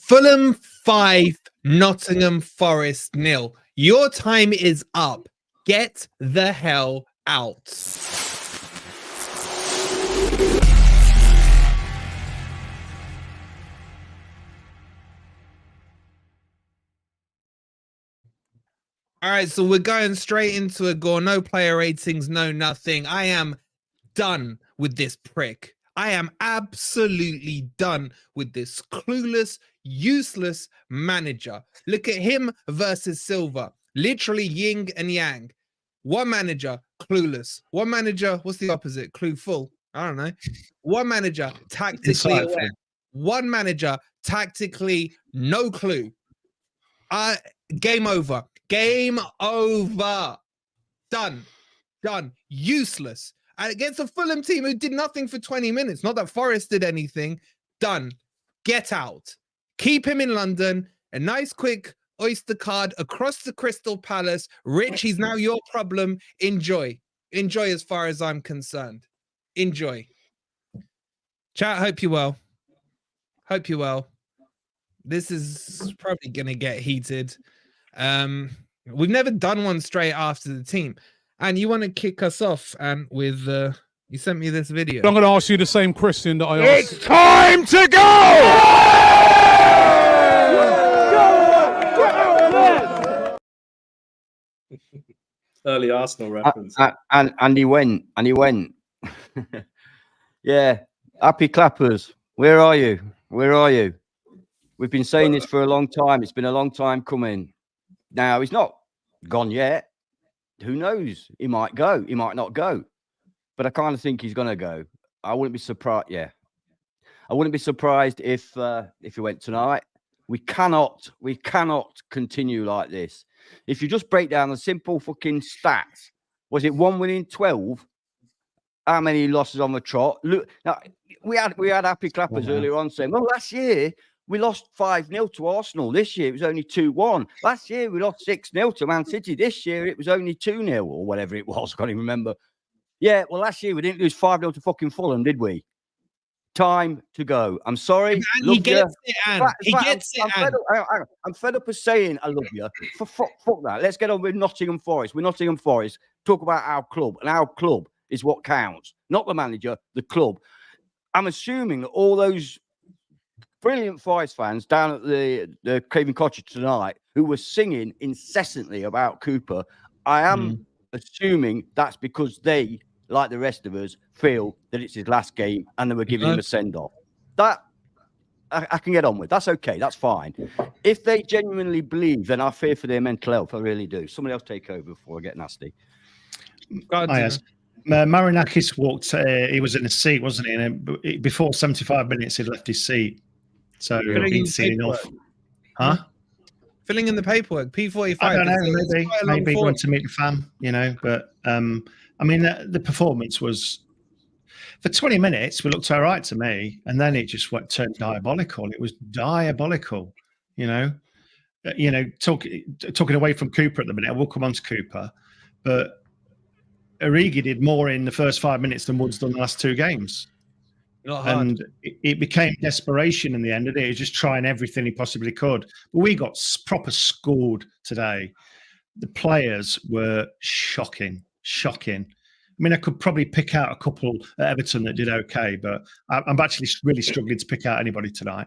Fulham 5, Nottingham Forest 0. Your time is up. Get the hell out. All right, so we're going straight into a GOR. No player ratings, no nothing. I am done with this prick. I am absolutely done with this clueless, useless manager. Look at him versus Silva. Literally yin and yang. One manager, clueless. One manager, what's the opposite? Clueful. I don't know. One manager, tactically aware. One manager, tactically no clue. Game over. Game over. Done. Done. Useless. And against a Fulham team who did nothing for 20 minutes. Not that Forest did anything. Done. Get out. Keep him in London. A nice quick Oyster card across the Crystal Palace. Rich, he's now your problem. Enjoy. Enjoy as far as I'm concerned. Enjoy. Chat, hope you're well. Hope you're well. This is probably going to get heated. We've never done one straight after the team. And you want to kick us off and with you sent me this video. I'm going to ask you the same question that I asked. It's time to go! Early Arsenal reference. And he went. Yeah, happy clappers. Where are you? Where are you? We've been saying this for a long time. It's been a long time coming. Now, he's not gone yet. Who knows? He might go. He might not go. But I kind of think he's going to go. I wouldn't be surprised. Yeah. I wouldn't be surprised if he went tonight. We cannot continue like this. If you just break down the simple fucking stats, was it 1 win in 12? How many losses on the trot? Look, now, we had happy clappers earlier on saying, well, last year we lost 5-0 to Arsenal. This year it was only 2-1. Last year we lost 6-0 to Man City. This year it was only 2-0 or whatever it was. I can't even remember. Yeah, well, last year we didn't lose 5-0 to fucking Fulham, did we? Time to go. I'm sorry. He gets it, Anne. He gets it, Anne. I'm fed up of saying I love you. Fuck that. Let's get on with Nottingham Forest. We're Nottingham Forest. Talk about our club. And our club is what counts. Not the manager, the club. I'm assuming that all those brilliant Forest fans down at the Craven Cottage tonight who were singing incessantly about Cooper, I am assuming that's because they, like the rest of us, feel that it's his last game and they were giving him a send-off. That I can get on with. That's okay. That's fine. If they genuinely believe, then I fear for their mental health. I really do. Somebody else take over before I get nasty. Marinakis walked. He was in a seat, wasn't he? And before 75 minutes, he'd left his seat. So he'd seen enough. Huh? Filling in the paperwork. P45. I don't know. Maybe going to meet the fan, you know. But I mean, the performance was for 20 minutes. We looked all right to me, and then it just turned diabolical. It was diabolical, you know. Talking away from Cooper at the minute. We'll come on to Cooper, but Origi did more in the first 5 minutes than Wood's done the last 2 games. And it became desperation in the end of it. He was just trying everything he possibly could. But we got proper schooled today. The players were shocking. I mean, I could probably pick out a couple at Everton that did okay, but I'm actually really struggling to pick out anybody tonight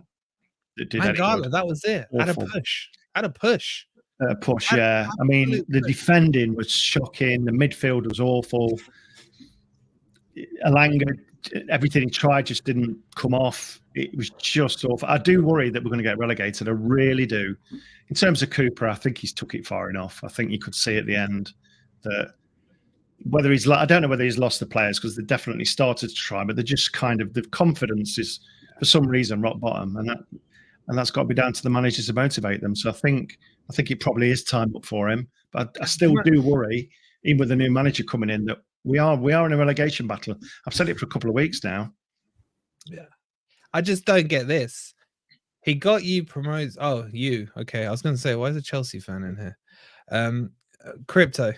that did any good. That was it. At a push. Yeah. I mean, the defending was shocking. The midfield was awful. Alanga, everything he tried just didn't come off. It was just awful. I do worry that we're going to get relegated. I really do. In terms of Cooper, I think he's took it far enough. I think you could see at the end that I don't know whether he's lost the players because they definitely started to try, but they're just kind of, the confidence is for some reason rock bottom, and that's got to be down to the managers to motivate them. So I think it probably is time up for him, but I still do worry, even with the new manager coming in, that we are in a relegation battle. I've said it for a couple of weeks now. Yeah, I just don't get this. He got you promoted. Oh, you okay? I was going to say, why is a Chelsea fan in here? Crypto.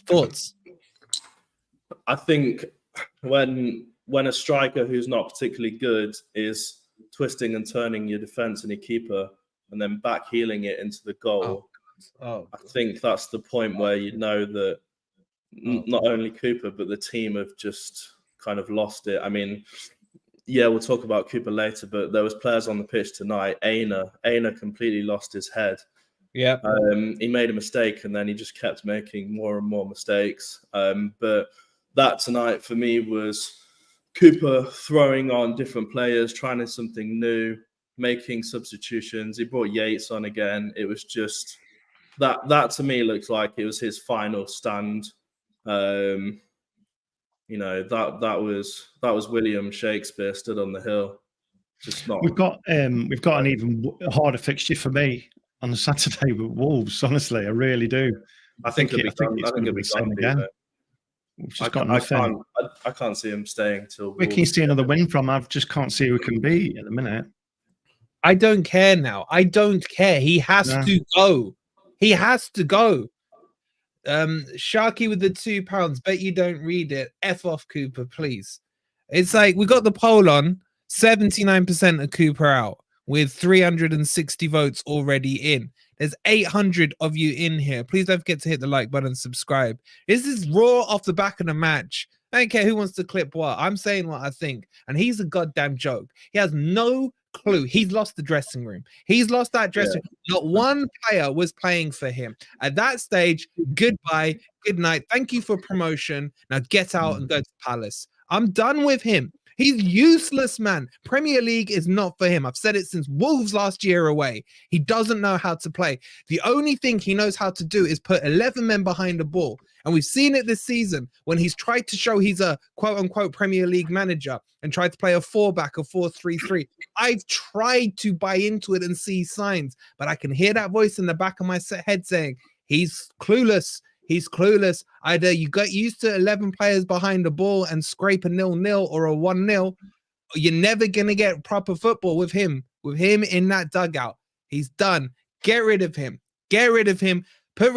Thoughts? I think when a striker who's not particularly good is twisting and turning your defense and your keeper, and then back heeling it into the goal. I think that's the point where you know that not only Cooper but the team have just kind of lost it. I mean, yeah, we'll talk about Cooper later, but there was players on the pitch tonight. Aina completely lost his head. Yeah. He made a mistake and then he just kept making more and more mistakes. But that tonight for me was Cooper throwing on different players, trying something new, making substitutions. He brought Yates on again. It was just that to me looked like it was his final stand. You know, that was William Shakespeare stood on the hill. Just not. We've got an even harder fixture for me on the Saturday with Wolves. Honestly, I really do. I think it'll be done. I think it'll be done again. I can't see him staying till. Where can you see another win from? I just can't see who it can be at the minute. I don't care now. I don't care. He has to go. He has to go. Sharky with the £2. Bet you don't read it. F off Cooper, please. It's like we got the poll on. 79% of Cooper out with 360 votes already in. There's 800 of you in here. Please don't forget to hit the like button and subscribe. This is raw off the back of the match. I don't care who wants to clip what. I'm saying what I think. And he's a goddamn joke. He has no clue. He's lost the dressing room. He's lost that dressing room. Not one player was playing for him. At that stage, goodbye, good night. Thank you for promotion. Now get out and go to Palace. I'm done with him. He's useless, man. Premier League is not for him. I've said it since Wolves last year away. He doesn't know how to play. The only thing he knows how to do is put 11 men behind the ball. And we've seen it this season when he's tried to show he's a quote-unquote Premier League manager and tried to play a 4-back, a 4-3-3. I've tried to buy into it and see signs, but I can hear that voice in the back of my head saying, he's clueless. He's clueless. Either you got used to 11 players behind the ball and scrape a 0-0 or a 1-0. You're never going to get proper football with him. With him in that dugout. He's done. Get rid of him. Get rid of him. Put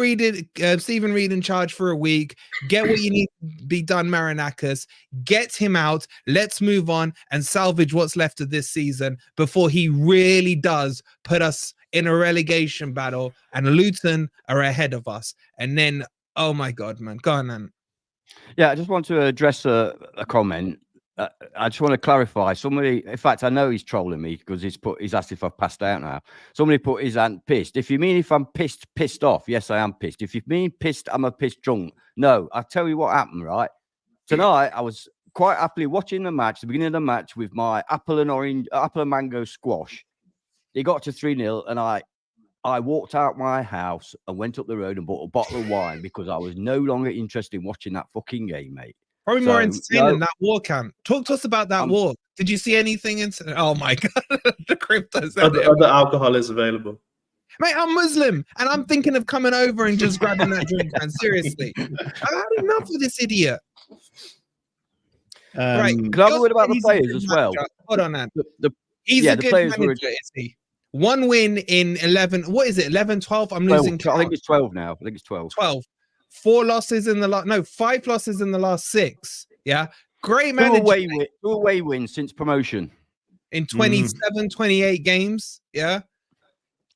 Stephen Reed in charge for a week. Get what you need to be done, Marinakis. Get him out. Let's move on and salvage what's left of this season before he really does put us in a relegation battle and Luton are ahead of us. And then, oh my God, man. Go on, man. Yeah, I just want to address a comment. I just want to clarify. Somebody, in fact, I know he's trolling me because he's asked if I've passed out now. Somebody put his hand pissed. If you mean if I'm pissed off, yes, I am pissed. If you mean pissed, I'm a pissed drunk. No, I'll tell you what happened, right? Tonight, I was quite happily watching the match, the beginning of the match with my apple and mango squash. It got to 3-0 and I walked out my house and went up the road and bought a bottle of wine because I was no longer interested in watching that fucking game, mate. Probably more entertaining than that war camp. Talk to us about that war. Did you see anything? Oh my God, the cryptos. Other alcohol is available. Mate, I'm Muslim and I'm thinking of coming over and just grabbing that drink, man. Seriously. I've had enough of this idiot. Right. Can I have a word about the players as well? Hold on, man. He's a good manager, is he? One win in 11. What is it? 11, 12? I'm losing count. I think it's 12 now. I think it's 12. 12. 4 losses in the last. No, 5 losses in the last 6. Yeah. Great manager. 2 away wins since promotion. In 27, 28 games. Yeah.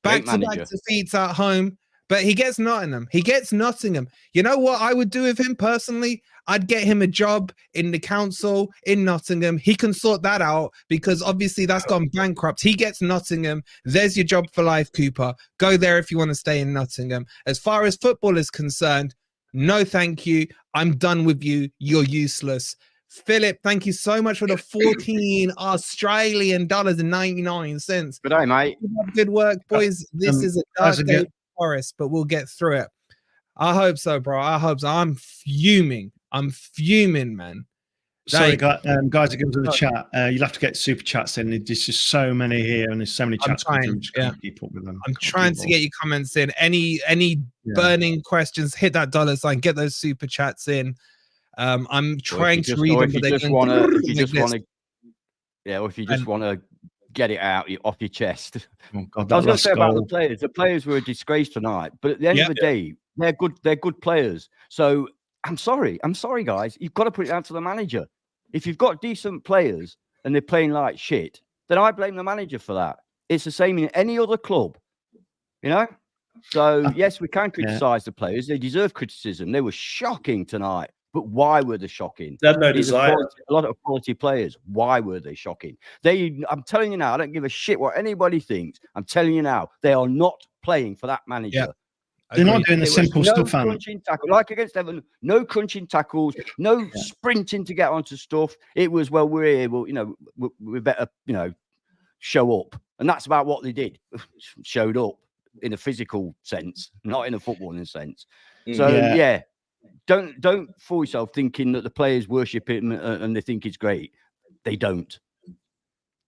Back-to-back defeats at home. But he gets Nottingham. He gets Nottingham. You know what I would do with him personally? I'd get him a job in the council in Nottingham. He can sort that out because obviously that's gone bankrupt. He gets Nottingham. There's your job for life, Cooper. Go there if you want to stay in Nottingham. As far as football is concerned, no thank you. I'm done with you. You're useless. Philip, thank you so much for the 14 Australian dollars and 99 cents. Good day, mate. Good work, boys. This is a dark day for Forest, but we'll get through it. I hope so, bro. I hope so. I'm fuming. I'm fuming, man. Sorry, guys are going to the chat. You'll have to get super chats in. There's just so many here, and there's so many chats. I'm trying to get your comments in. Any burning questions, hit that $, get those super chats in. I'm trying to read them, but they don't. Or if you just want to get it out off your chest. Oh God, I was going to say about the players. The players were a disgrace tonight, but at the end of the day, they're good. They're good players. So I'm sorry, guys. You've got to put it down to the manager. If you've got decent players and they're playing like shit, then I blame the manager for that. It's the same in any other club, you know? So, yes, we can criticise the players. They deserve criticism. They were shocking tonight. But why were they shocking? They had no These are desire. a lot of quality players. Why were they shocking? I'm telling you now, I don't give a shit what anybody thinks. I'm telling you now, they are not playing for that manager. Yeah. They're not doing the simple stuff, crunching tackle, like against Everton, no crunching tackles, no sprinting to get onto stuff. It was, well, we're here, well, you know, we better, you know, show up. And that's about what they did. Showed up in a physical sense, not in a footballing sense. So, yeah, don't fool yourself thinking that the players worship it and they think it's great. They don't.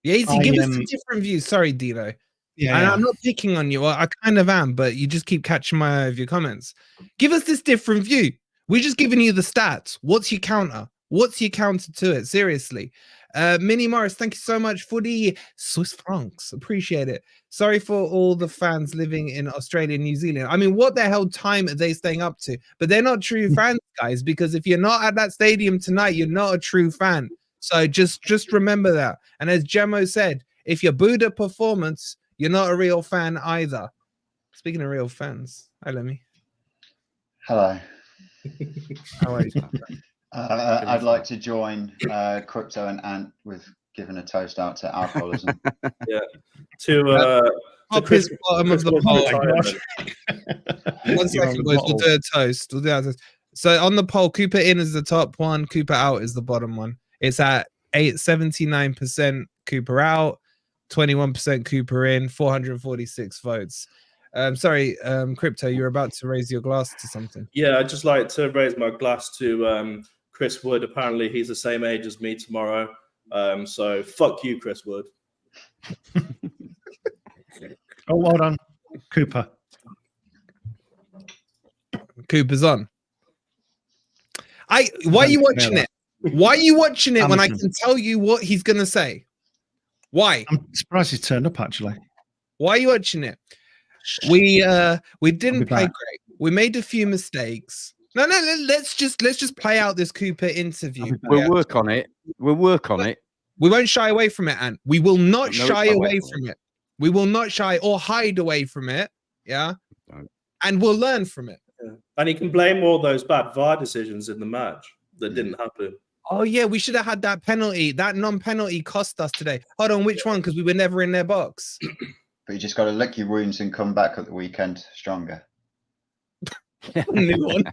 Yeah, give us a different view. Sorry, Dino. Yeah, and I'm not picking on you. Well, I kind of am, but you just keep catching my eye of your comments. Give us this different view. We're just giving you the stats. What's your counter? What's your counter to it? Seriously. Minnie Morris, thank you so much for the Swiss francs. Appreciate it. Sorry for all the fans living in Australia and New Zealand. I mean, what the hell time are they staying up to? But they're not true fans, guys, because if you're not at that stadium tonight, you're not a true fan. So just remember that. And as Gemmo said, if you booed a performance, you're not a real fan either. Speaking of real fans, hi Lemmy. Hello. How are you? I'd like to join Crypto and Ant with giving a toast out to alcoholism. Yeah. To Chris, bottom of the poll. 1 second, boys. We'll do a toast. We'll do a toast. So on the poll, Cooper in is the top one. Cooper out is the bottom one. It's at 79% Cooper out, 21% Cooper in, 446 votes. Sorry, Crypto, you're about to raise your glass to something. Yeah, I'd just like to raise my glass to Chris Wood. Apparently, he's the same age as me tomorrow. So fuck you, Chris Wood. Oh, well done, Cooper. Cooper's on. Why are you watching it? Why are you watching it when I can tell you what he's gonna say? Why? I'm surprised he's turned up actually. Why are you watching it? We didn't play great. We made a few mistakes. No, let's just play out this Cooper interview. We'll work on it. We'll work on it. We won't shy away from it, Ant. We will not shy away from it. We will not shy or hide away from it. Yeah. And we'll learn from it. Yeah. And he can blame all those bad VAR decisions in the match that didn't happen. Oh, yeah, we should have had that penalty. That non-penalty cost us today. Hold on, which one? Because we were never in their box. But you just got to lick your wounds and come back at the weekend stronger. New one.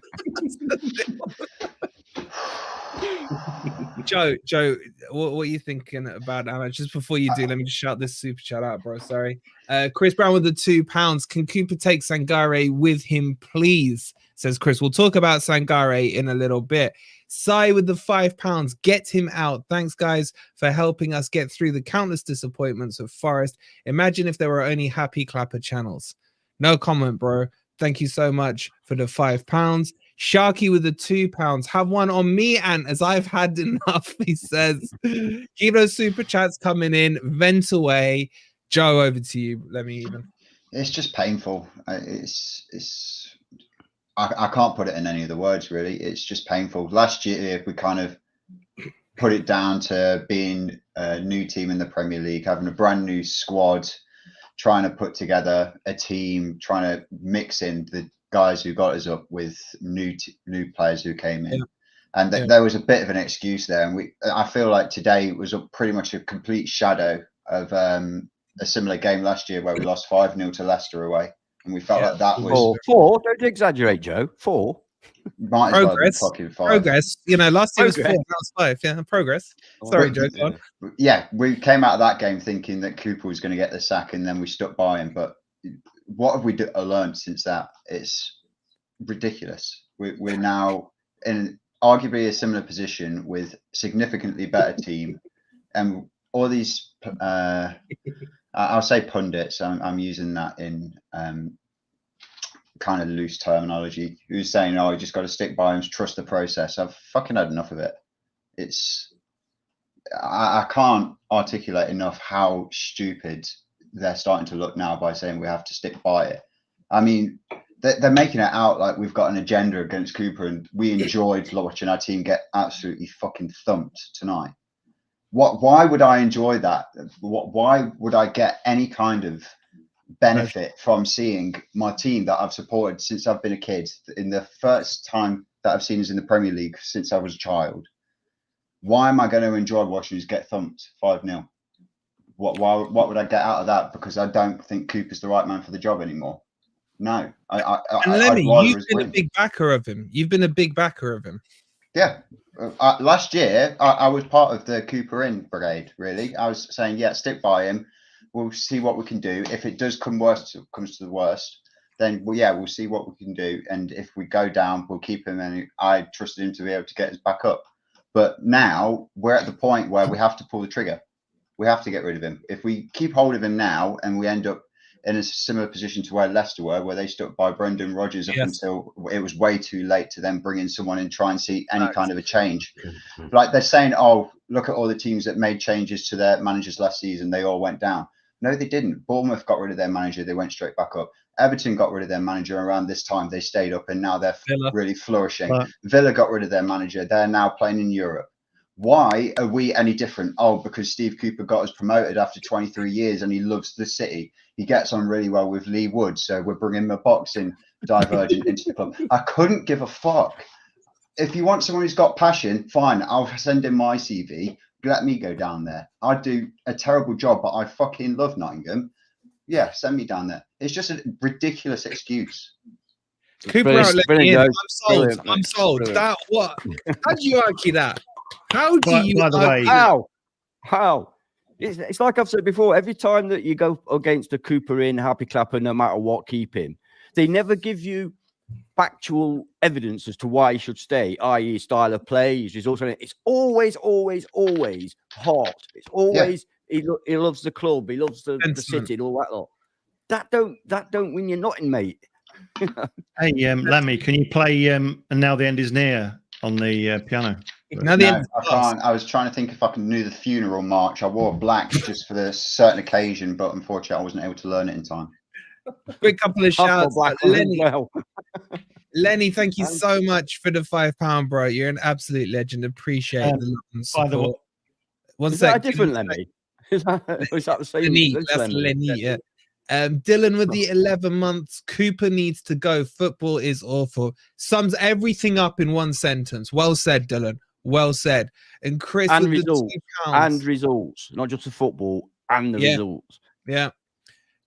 Joe, what are you thinking about that? Just before you do, let me just shout this super chat out, bro. Sorry. Chris Brown with the £2. Can Cooper take Sangare with him, please? Says Chris. We'll talk about Sangare in a little bit. Sai with the £5. Get him out. Thanks, guys, for helping us get through the countless disappointments of Forest. Imagine if there were only happy clapper channels. No comment, bro. Thank you so much for the £5. Sharky with the £2. Have one on me, Ant, as I've had enough, he says. Keep those super chats coming in. Vent away. Joe, over to you. Let me even. It's just painful. I can't put it in any of the words, really. It's just painful. Last year, we kind of put it down to being a new team in the Premier League, having a brand new squad, trying to put together a team, trying to mix in the guys who got us up with new players who came in. And there was a bit of an excuse there. And I feel like today was pretty much a complete shadow of a similar game last year where we lost 5-0 to Leicester away. And we felt like that was... Four. Don't exaggerate, Joe. 4. Might as well be fucking 5. Progress. You know, last year was 4, now it's 5. Yeah, progress. Sorry, Joe. Yeah, we came out of that game thinking that Cooper was going to get the sack, and then we stuck by him. But what have we learned since that? It's ridiculous. We're now in arguably a similar position with significantly better team, and all these I'll say pundits. I'm using that in kind of loose terminology. Who's saying, "Oh, you just got to stick by him, trust the process." I've fucking had enough of it. I can't articulate enough how stupid they're starting to look now by saying we have to stick by it. I mean, they're making it out like we've got an agenda against Cooper, and we enjoyed watching our team get absolutely fucking thumped tonight. Why would I enjoy that? Why would I get any kind of benefit from seeing my team that I've supported since I've been a kid, in the first time that I've seen us in the Premier League since I was a child? Why am I going to enjoy watching us get thumped 5-0? What would I get out of that? Because I don't think Cooper's the right man for the job anymore. No, And Lemmy, you've been a big backer of him. You've been a big backer of him. Yeah. Last year, I was part of the Cooper in brigade, really. I was saying, yeah, stick by him. We'll see what we can do. If it does comes to the worst, then, we'll see what we can do. And if we go down, we'll keep him. And I trusted him to be able to get us back up. But now we're at the point where we have to pull the trigger. We have to get rid of him. If we keep hold of him now and we end up in a similar position to where Leicester were, where they stuck by Brendan Rodgers up until it was way too late to then bring in someone and try and see any kind of a change. Like they're saying, oh, look at all the teams that made changes to their managers last season. They all went down. No, they didn't. Bournemouth got rid of their manager. They went straight back up. Everton got rid of their manager around this time. They stayed up and now they're really flourishing. Villa got rid of their manager. They're now playing in Europe. Why are we any different? Oh, because Steve Cooper got us promoted after 23 years and he loves the city. He gets on really well with Lee Wood. So we're bringing a boxing divergent into the club. I couldn't give a fuck. If you want someone who's got passion, fine. I'll send in my CV. Let me go down there. I do a terrible job, but I fucking love Nottingham. Yeah, send me down there. It's just a ridiculous excuse. Cooper out, I'm sold. I'm sold. Brilliant. That what? How do you argue that? How do you? By the way, how? It's like I've said before. Every time that you go against a Cooper in, Happy Clapper, no matter what, keep him. They never give you factual evidence as to why he should stay, i.e., style of play, his results. It's always hard. It's always he loves the club, he loves the city, and all that lot. That don't win you nothing, mate. Hey, Lemmy, can you play "And Now the End Is Near" on the piano? No, I can't. I was trying to think if I can do the funeral march. I wore black just for the certain occasion, but unfortunately, I wasn't able to learn it in time. Quick couple of shouts. Lenny, thank you so much for the £5, bro. You're an absolute legend. Appreciate the love and support. By the way, is that a different Lenny? Is that the same? Lenny, that's Lenny, yeah. Dylan with the 11 months. Cooper needs to go. Football is awful. Sums everything up in one sentence. Well said, Dylan. Well said. And Chris and with results. the £2. And results, not just the football and the results. Yeah.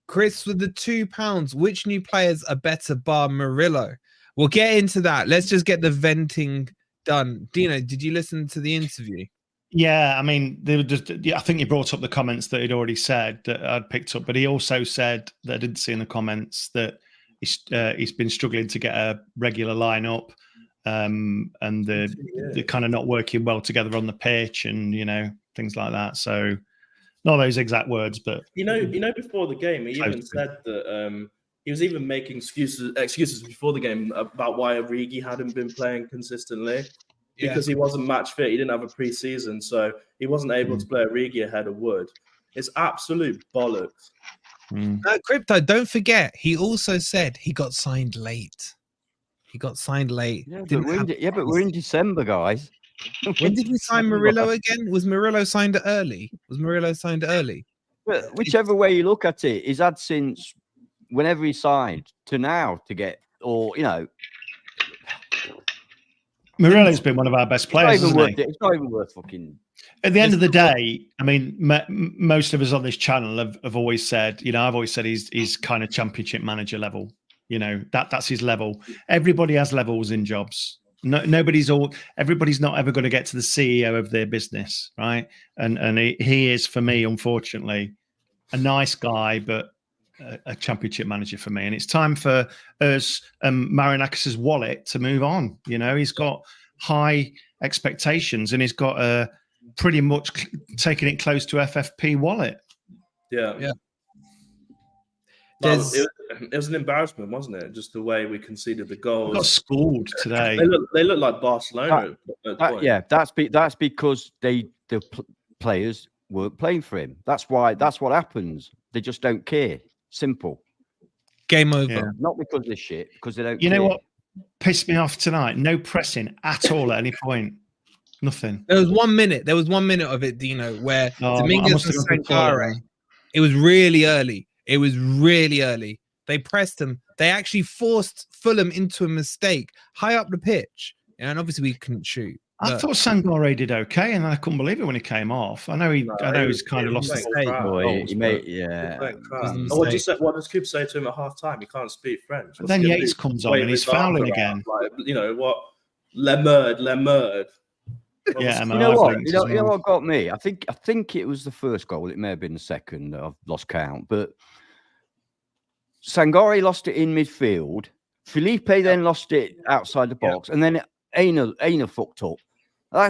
Chris with the £2. Which new players are better bar Murillo? We'll get into that. Let's just get the venting done. Dino, did you listen to the interview? Yeah, I mean, they were just, I think he brought up the comments that he'd already said that I'd picked up, but he also said that I didn't see in the comments that he's been struggling to get a regular lineup, and they're kind of not working well together on the pitch, and things like that. So, not those exact words, but before the game, he even said that he was even making excuses before the game about why Origi hadn't been playing consistently. Because he wasn't match fit, he didn't have a pre-season, so he wasn't able to play Origi ahead of Wood. It's absolute bollocks. Crypto, don't forget, he also said he got signed late. Yeah, but we're in December, guys. When did we sign Murillo again? Was Murillo signed early? But whichever way you look at it, he's had since whenever he signed to now to get, Murillo's been one of our best players. It's not even worth fucking. At the end of the day, I mean, most of us on this channel have always said, I've always said he's kind of championship manager level. That's his level. Everybody has levels in jobs. Everybody's not ever going to get to the CEO of their business, right? And he is, for me, unfortunately, a nice guy, but a championship manager for me. And it's time for us, Marinakis' wallet to move on. He's got high expectations and he's got pretty much taking it close to FFP wallet. Yeah. It was an embarrassment, wasn't it? Just the way we conceded the goals. We got schooled today. They look like Barcelona. That's because the players weren't playing for him. That's what happens. They just don't care. Simple. Game over. Yeah. Not because of this shit, because they don't care. Know what pissed me off tonight? No pressing at all at any point. Nothing. There was 1 minute. There was 1 minute of it, Dino, where Oh, I Dominguez must have and gone to the toilet Sankare. then. It was really early. It was really early. They pressed him. They actually forced Fulham into a mistake high up the pitch, and obviously we couldn't shoot. I But thought Sangare did okay, and I couldn't believe it when he came off. I know No, he's kind of lost. was His, mistake. Boy, he made, It yeah. went crap. was a Oh, mistake. what does Cooper say to him at half time? He can't speak French. but then Yates comes on and he's fouling again. Like, you know what? Le merde. Yeah, You know what? blinks You know, as you know well. what got me? I think it was the first goal. It may have been the second. I've lost count. But Sangare lost it in midfield. Felipe then lost it outside the box, and then Aina fucked up.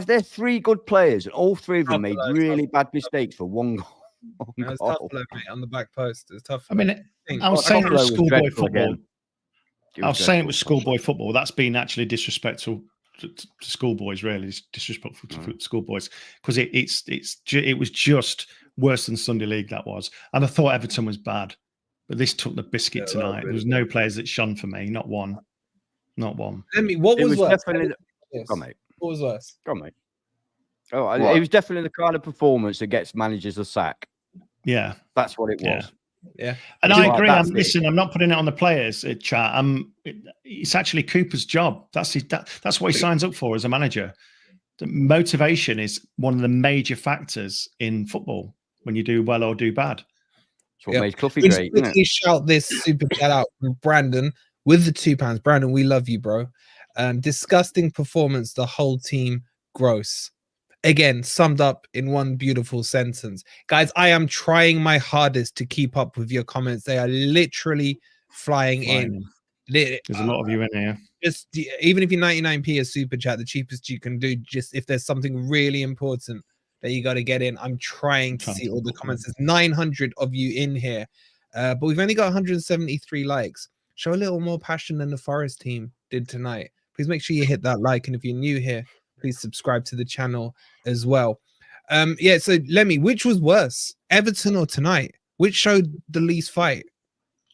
They're three good players, and all three of them made really bad mistakes for one goal. It was tough, mate, on the back post. It was tough. I mean, think. I was saying it was schoolboy dreadful football. again. I was saying it was schoolboy football. That's been actually disrespectful to schoolboys. Really, it's disrespectful to schoolboys because it was just worse than Sunday League. That was, and I thought Everton was bad, but this took the biscuit tonight. There was no players that shone for me. Not one. Not one. What was worse? Definitely. Yes. Go on, mate. What was worse? Go on, mate. Oh, it was definitely the kind of performance that gets managers a sack. Yeah, that's what it was. Yeah, and It's I like, agree. that's Listen, I'm not putting it on the players, chat. It's actually Cooper's job. That's that's what he signs up for as a manager. The motivation is one of the major factors in football when you do well or do bad. That's what made Cluffy great. Quickly shout this super chat out from Brandon with the £2. Brandon, we love you, bro. Disgusting performance. The whole team gross. Again, summed up in one beautiful sentence. Guys, I am trying my hardest to keep up with your comments. They are literally flying in. There's a lot of you in here. Just even if you're 99p a super chat, the cheapest you can do, just if there's something really important that you got to get in. I'm trying to see all the comments. There's 900 of you in here, but we've only got 173 likes. Show a little more passion than the Forest team did tonight. Please make sure you hit that like, and if you're new here, please subscribe to the channel as well. Yeah, so Lemmy, which was worse, Everton or tonight? Which showed the least fight?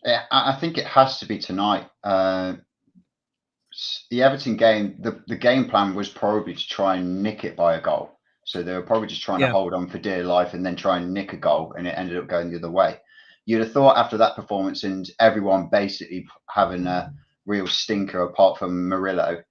Yeah, I think it has to be tonight. The Everton game, the game plan was probably to try and nick it by a goal. So they were probably just trying to hold on for dear life and then try and nick a goal, and it ended up going the other way. You'd have thought after that performance and everyone basically having a real stinker apart from Murillo,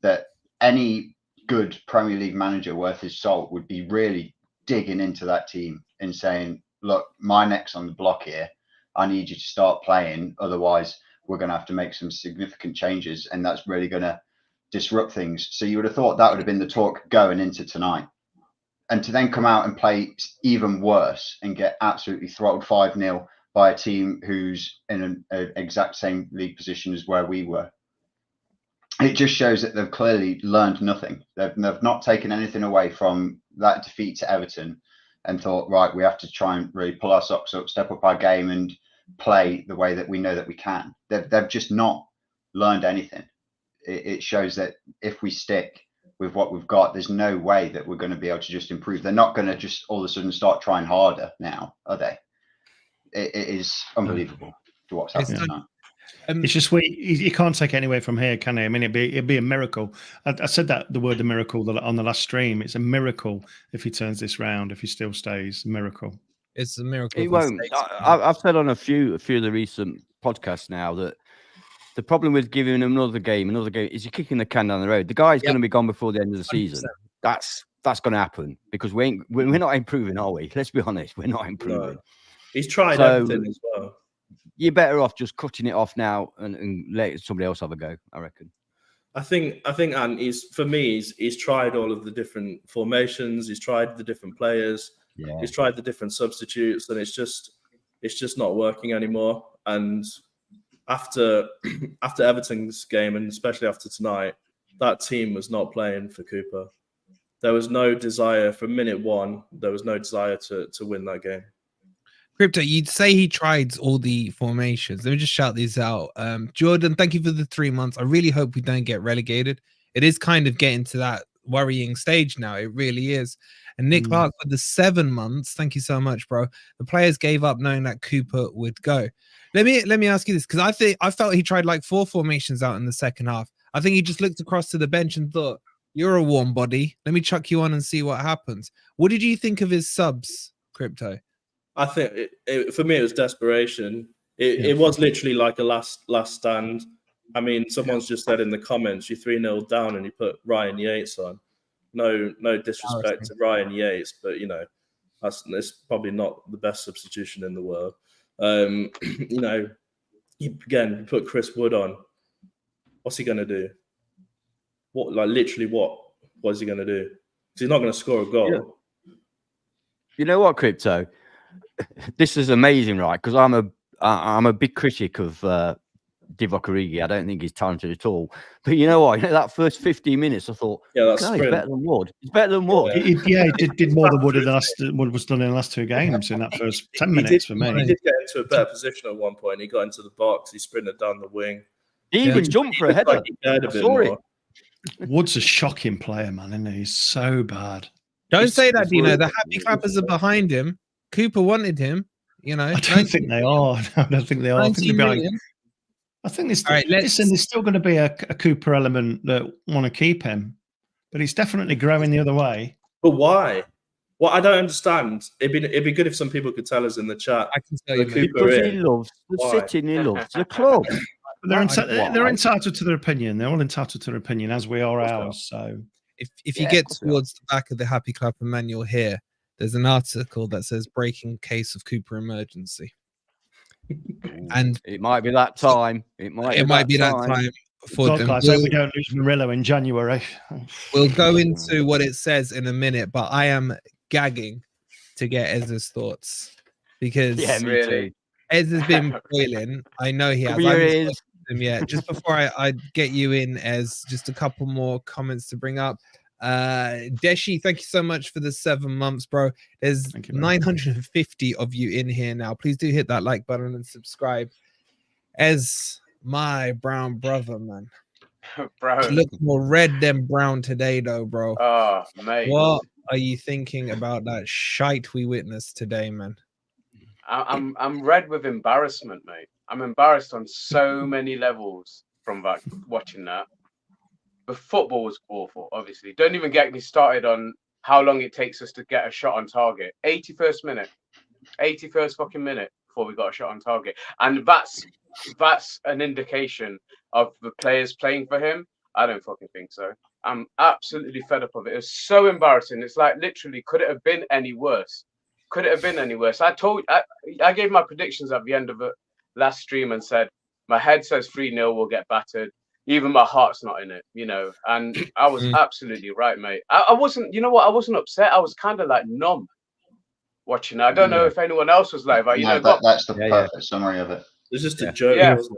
that any good Premier League manager worth his salt would be really digging into that team and saying, look, my neck's on the block here. I need you to start playing. Otherwise, we're going to have to make some significant changes, and that's really going to disrupt things. So you would have thought that would have been the talk going into tonight. And to then come out and play even worse and get absolutely throttled 5-0 by a team who's in an exact same league position as where we were. It just shows that they've clearly learned nothing. They've not taken anything away from that defeat to Everton and thought, right, we have to try and really pull our socks up, step up our game and play the way that we know that we can. They've just not learned anything. It shows that if we stick with what we've got, there's no way that we're going to be able to just improve. They're not going to just all of a sudden start trying harder now, are they? It is unbelievable to what's happening tonight. It's just you can't take it anyway from here, can he? I mean, it'd be a miracle. I said the word "a miracle" on the last stream. It's a miracle if he turns this round. If he still stays, miracle. It's a miracle. He won't. I've said on a few of the recent podcasts now that the problem with giving him another game is you're kicking the can down the road. The guy's going to be gone before the end of the season. 100%. That's going to happen because we're not improving, are we? Let's be honest, we're not improving. No. He's tried everything as well. You're better off just cutting it off now and let somebody else have a go, I reckon. I think, and he's tried all of the different formations. He's tried the different players. Yeah. He's tried the different substitutes, and it's just not working anymore. And after Everton's game, and especially after tonight, that team was not playing for Cooper. There was no desire from minute one. There was no desire to win that game. Crypto, you'd say he tried all the formations. Let me just shout these out. Jordan, thank you for the 3 months. I really hope we don't get relegated. It is kind of getting to that worrying stage now. It really is. And Nick Clark for the 7 months. Thank you so much, bro. The players gave up knowing that Cooper would go. Let me ask you this, because I felt he tried like 4 formations out in the second half. I think he just looked across to the bench and thought, You're a warm body. Let me chuck you on and see what happens. What did you think of his subs, Crypto? I think for me it was desperation. It was literally like a last stand. I mean, someone's just said in the comments, you're 3-0 down and you put Ryan Yates on. No disrespect to Ryan Yates, but you know, that's probably not the best substitution in the world. You know, you put Chris Wood on. What's he gonna do? What, like, literally what? What is he gonna do? 'Cause he's not gonna score a goal. Yeah. You know what, Crypto? This is amazing, right? Because I'm a big critic of Divock Origi. I don't think he's talented at all. But you know what? You know, that first 15 minutes, I thought, Yeah, he's better than Wood. He's better than Wood. He did more than Wood in the last. Wood was done in the last 2 games in that first 10 minutes for me. He did get into a better position at one point. He got into the box. He sprinted down the wing. He even jumped for a header. Like he cared a I bit saw more. it. Wood's a shocking player, man, isn't he? He's so bad. Don't say that, Dino. The happy clappers are behind him. Cooper wanted him. You know, I don't think they are. I don't think they are. I think there's, All right, listen, there's still going to be a Cooper element that want to keep him, but he's definitely growing the other way. But why? Well, I don't understand. It'd be good if some people could tell us in the chat. I can tell you, mate. Because he loves the Why? city and he loves the club. They're entitled to their opinion. They're all entitled to their opinion, as we are ours. So If you get towards the back of the Happy Clapper manual here, there's an article that says breaking case of Cooper emergency. And it might be that time. It might be that time for God, them. guys, I hope we don't lose Murillo in January. We'll go into what it says in a minute, but I am gagging to get Ezra's thoughts because me too. Ezra's been boiling. I know he has. Cover your ears. Yeah, just before I get you in, Ez, just a couple more comments to bring up. Deshi, thank you so much for the 7 months, bro. There's 950 of you in here now. Please do hit that like button and subscribe. Ez, my brown brother, man. Bro, You look more red than brown today, though, bro. oh mate, What are you thinking about that shite we witnessed today, man? I'm red with embarrassment, mate. I'm embarrassed on so many levels from that, watching that. The football was awful, obviously. Don't even get me started on how long it takes us to get a shot on target. 81st minute. 81st fucking minute before we got a shot on target. And that's an indication of the players playing for him. I don't fucking think so. I'm absolutely fed up of it. It was so embarrassing. It's like, literally, could it have been any worse? Could it have been any worse? I gave my predictions at the end of the last stream and said, my head says 3-0, we'll get battered. Even my heart's not in it, you know. And I was absolutely right, mate. I wasn't, you know what? I wasn't upset. I was kind of like numb watching it. I don't know if anyone else was like that. You know, that's the perfect summary of it. It was just a joke. Yeah. Wasn't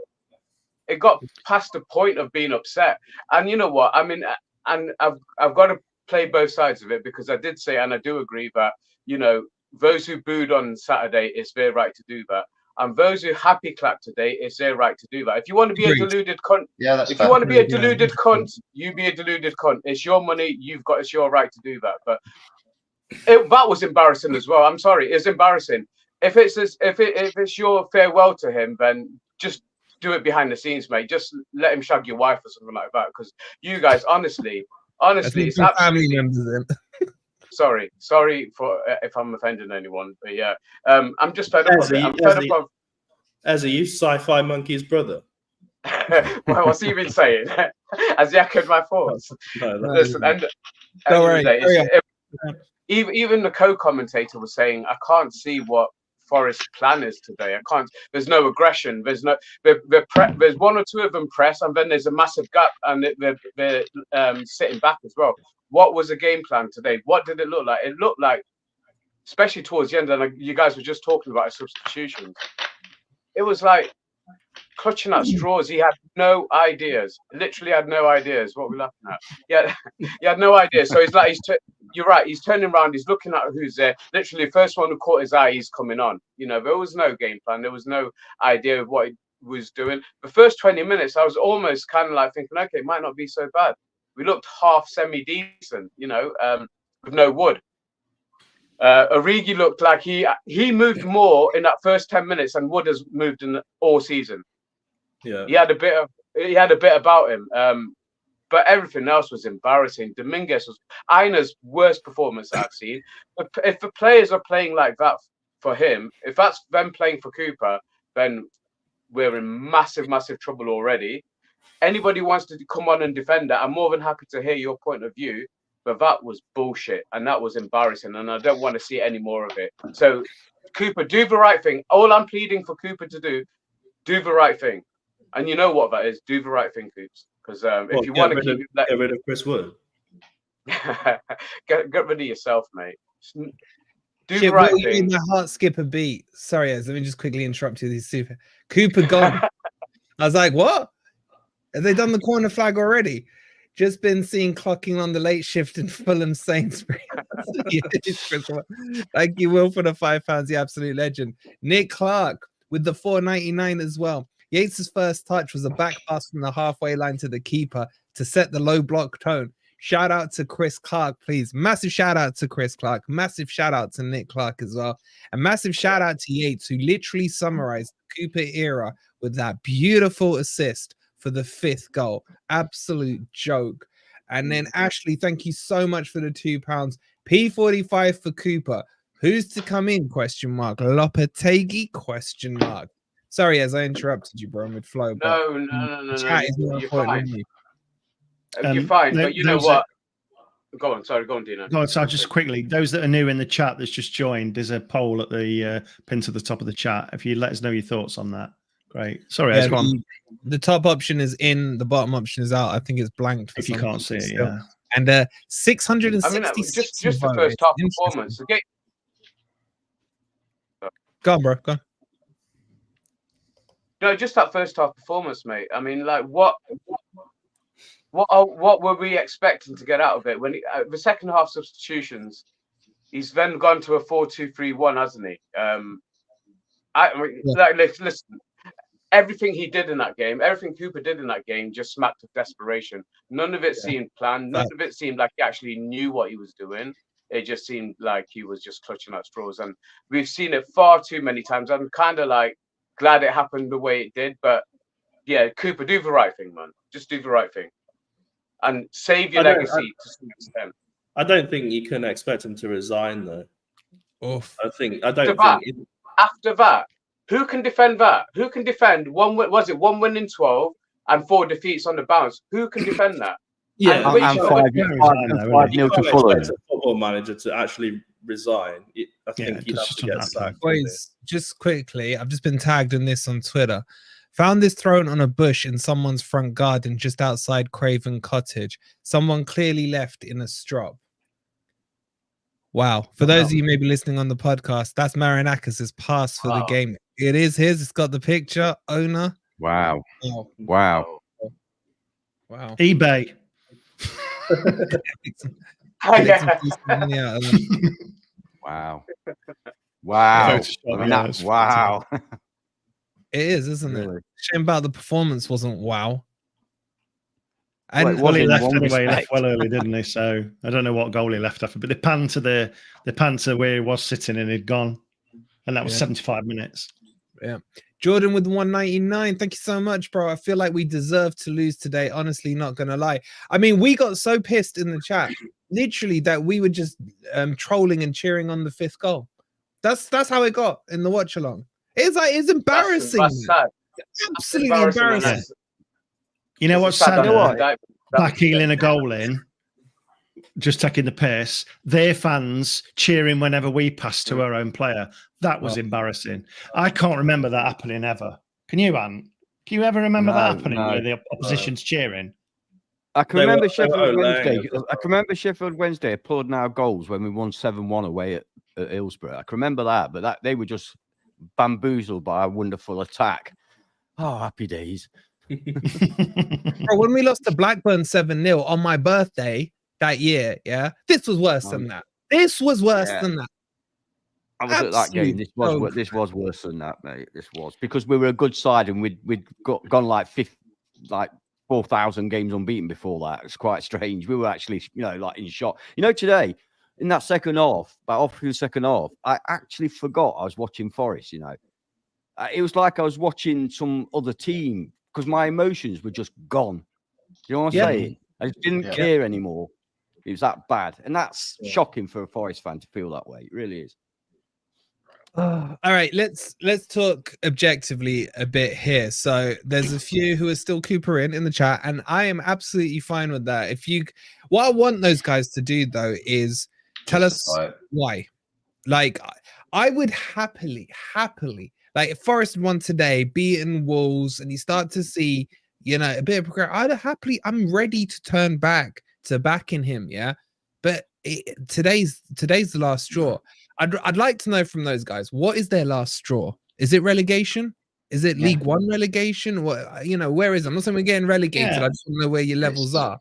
it? It got past the point of being upset. And you know what? I mean, and I've got to play both sides of it, because I did say, and I do agree that, you know, those who booed on Saturday, it's their right to do that. And those who happy clap today, it's their right to do that. If you want to be a deluded cunt, if you want to be a deluded cunt, you be a deluded cunt. It's your money. It's your right to do that. But that was embarrassing as well. I'm sorry, it's embarrassing. If it's your farewell to him, then just do it behind the scenes, mate. Just let him shag your wife or something like that. Because you guys, honestly, it's family members then. Sorry for if I'm offending anyone, but yeah, I'm just fed up of it. I'm fed up of. As are you, Sci-Fi Monkey's brother? Well, what's he been saying? Has he echoed my thoughts? No, Listen, and even the co-commentator was saying, I can't see what Forest's plan is today. I can't. There's no aggression. There's no. There's one or two of them press, and then there's a massive gap, and they're sitting back as well. What was the game plan today? What did it look like? It looked like, especially towards the end, and you guys were just talking about substitutions. It was like clutching at straws. He had no ideas. Literally had no ideas. What we're laughing at. Yeah, he had no idea. So it's like you're right. He's turning around. He's looking at who's there. Literally, first one who caught his eye, he's coming on. You know, there was no game plan. There was no idea of what he was doing. The first 20 minutes, I was almost kind of like thinking, okay, it might not be so bad. We looked half semi-decent, you know, with no Wood. Origi looked like he moved more in that first 10 minutes than Wood has moved in all season. Yeah, he had a bit about him. But everything else was embarrassing. Dominguez was Aina's worst performance I've seen. If the players are playing like that for him, if that's them playing for Cooper, then we're in massive, massive trouble already. Anybody wants to come on and defend that, I'm more than happy to hear your point of view. But that was bullshit, and that was embarrassing, and I don't want to see any more of it. So, Cooper, do the right thing. All I'm pleading for Cooper to do the right thing. And you know what that is? Do the right thing, Coops. Because if you want to keep get rid of Chris Wood, get rid of yourself, mate. Do the right thing. My heart skip a beat. Sorry, let me just quickly interrupt you. These super Cooper gone. I was like, what? Have they done the corner flag already? Just been seen clocking on the late shift in Fulham Sainsbury. Thank you, Will, for the £5. The absolute legend. Nick Clark with the $4.99 as well. Yates' first touch was a back pass from the halfway line to the keeper to set the low block tone. Shout out to Chris Clark, please. Massive shout out to Chris Clark. Massive shout out to Nick Clark as well. And massive shout out to Yates, who literally summarized the Cooper era with that beautiful assist for the 5th goal. Absolute joke. And then Ashley, thank you so much for the £2. P45 for Cooper. Who's to come in? Question mark. Lopetegui? Question mark. Sorry, as I interrupted you, bro, with flow. No. You're fine. You're fine, but you know what? Go on, sorry, go on, Dino. Go on, so just quickly, those that are new in the chat that's just joined, there's a poll at the pin to the top of the chat. If you let us know your thoughts on that. Great. Sorry, yeah, the top option is in, the bottom option is out. I think it's blanked. If you can't see it, yeah. And 666. Just the first half performance. Okay. Go on, bro. Go on. No, just that first half performance, mate. I mean, like, what were we expecting to get out of it? When the second half substitutions, he's then gone to a 4-2-3-1, hasn't he? Listen, everything he did in that game, everything Cooper did in that game, just smacked of desperation. None of it seemed planned. None of it seemed like he actually knew what he was doing. It just seemed like he was just clutching at straws, and we've seen it far too many times. I'm kind of like glad it happened the way it did, but yeah, Cooper, do the right thing, man. Just do the right thing and save your legacy to some extent. I don't think you can expect him to resign, though. Oof. After that, who can defend that? Who can defend one win in 12 and 4 defeats on the bounce? Who can defend that? Yeah, and 5-0 to Fulham. A football manager to actually resign. I think he'd have to get sacked. Boys, just quickly, I've just been tagged in this on Twitter. Found this thrown on a bush in someone's front garden just outside Craven Cottage. Someone clearly left in a strop. Wow. For those of you maybe listening on the podcast, that's Marinakis' pass for the game. It is his. It's got the picture. Owner. Wow. Wow. eBay. Wow. Wow. Wow. It is, isn't it? Shame about the performance wasn't wow. And well, he left anyway. He left well early, didn't he? So I don't know what goal he left after, but the pan to where he was sitting and he'd gone, and that was 75 minutes. Yeah. Jordan with 199. Thank you so much, bro. I feel like we deserve to lose today. Honestly, not gonna lie. I mean, we got so pissed in the chat, literally, that we were just trolling and cheering on the 5th goal. That's how it got in the watch along. It's like it's embarrassing. That's sad. Absolutely embarrassing. You know what's sad? Backheeling a goal in, just taking the piss. Their fans cheering whenever we pass to our own player. That was embarrassing. I can't remember that happening ever. Can you, Ant? Can you ever remember that happening where the opposition's cheering? I can remember Sheffield Wednesday. I can remember Sheffield Wednesday applauding our goals when we won 7-1 away at Hillsborough. I can remember that, but they were just bamboozled by a wonderful attack. Oh, happy days. Bro, when we lost to Blackburn 7-0 on my birthday that year, this was worse than that. This was worse than that. I was at that game. This was worse than that, mate. This was because we were a good side and we'd gone like 4,000 games unbeaten before that. It's quite strange. We were actually, like in shock. Today in that second half, through the second half, I actually forgot I was watching Forest. It was like I was watching some other team because my emotions were just gone. You know what I'm saying? I just didn't care anymore. It was that bad. And that's shocking for a Forest fan to feel that way. It really is. All right, let's talk objectively a bit here. So there's a few who are still Cooper in the chat, and I am absolutely fine with that. What I want those guys to do though is tell us why. Like, I would happily, like if Forest won today, beaten Wolves, and you start to see, a bit of progress, I'm ready to turn back to backing him, yeah. But today's the last straw. I'd like to know from those guys, what is their last straw? Is it relegation? Is it League One relegation? What where is it? I'm not saying we're getting relegated. I just want to know where your levels are.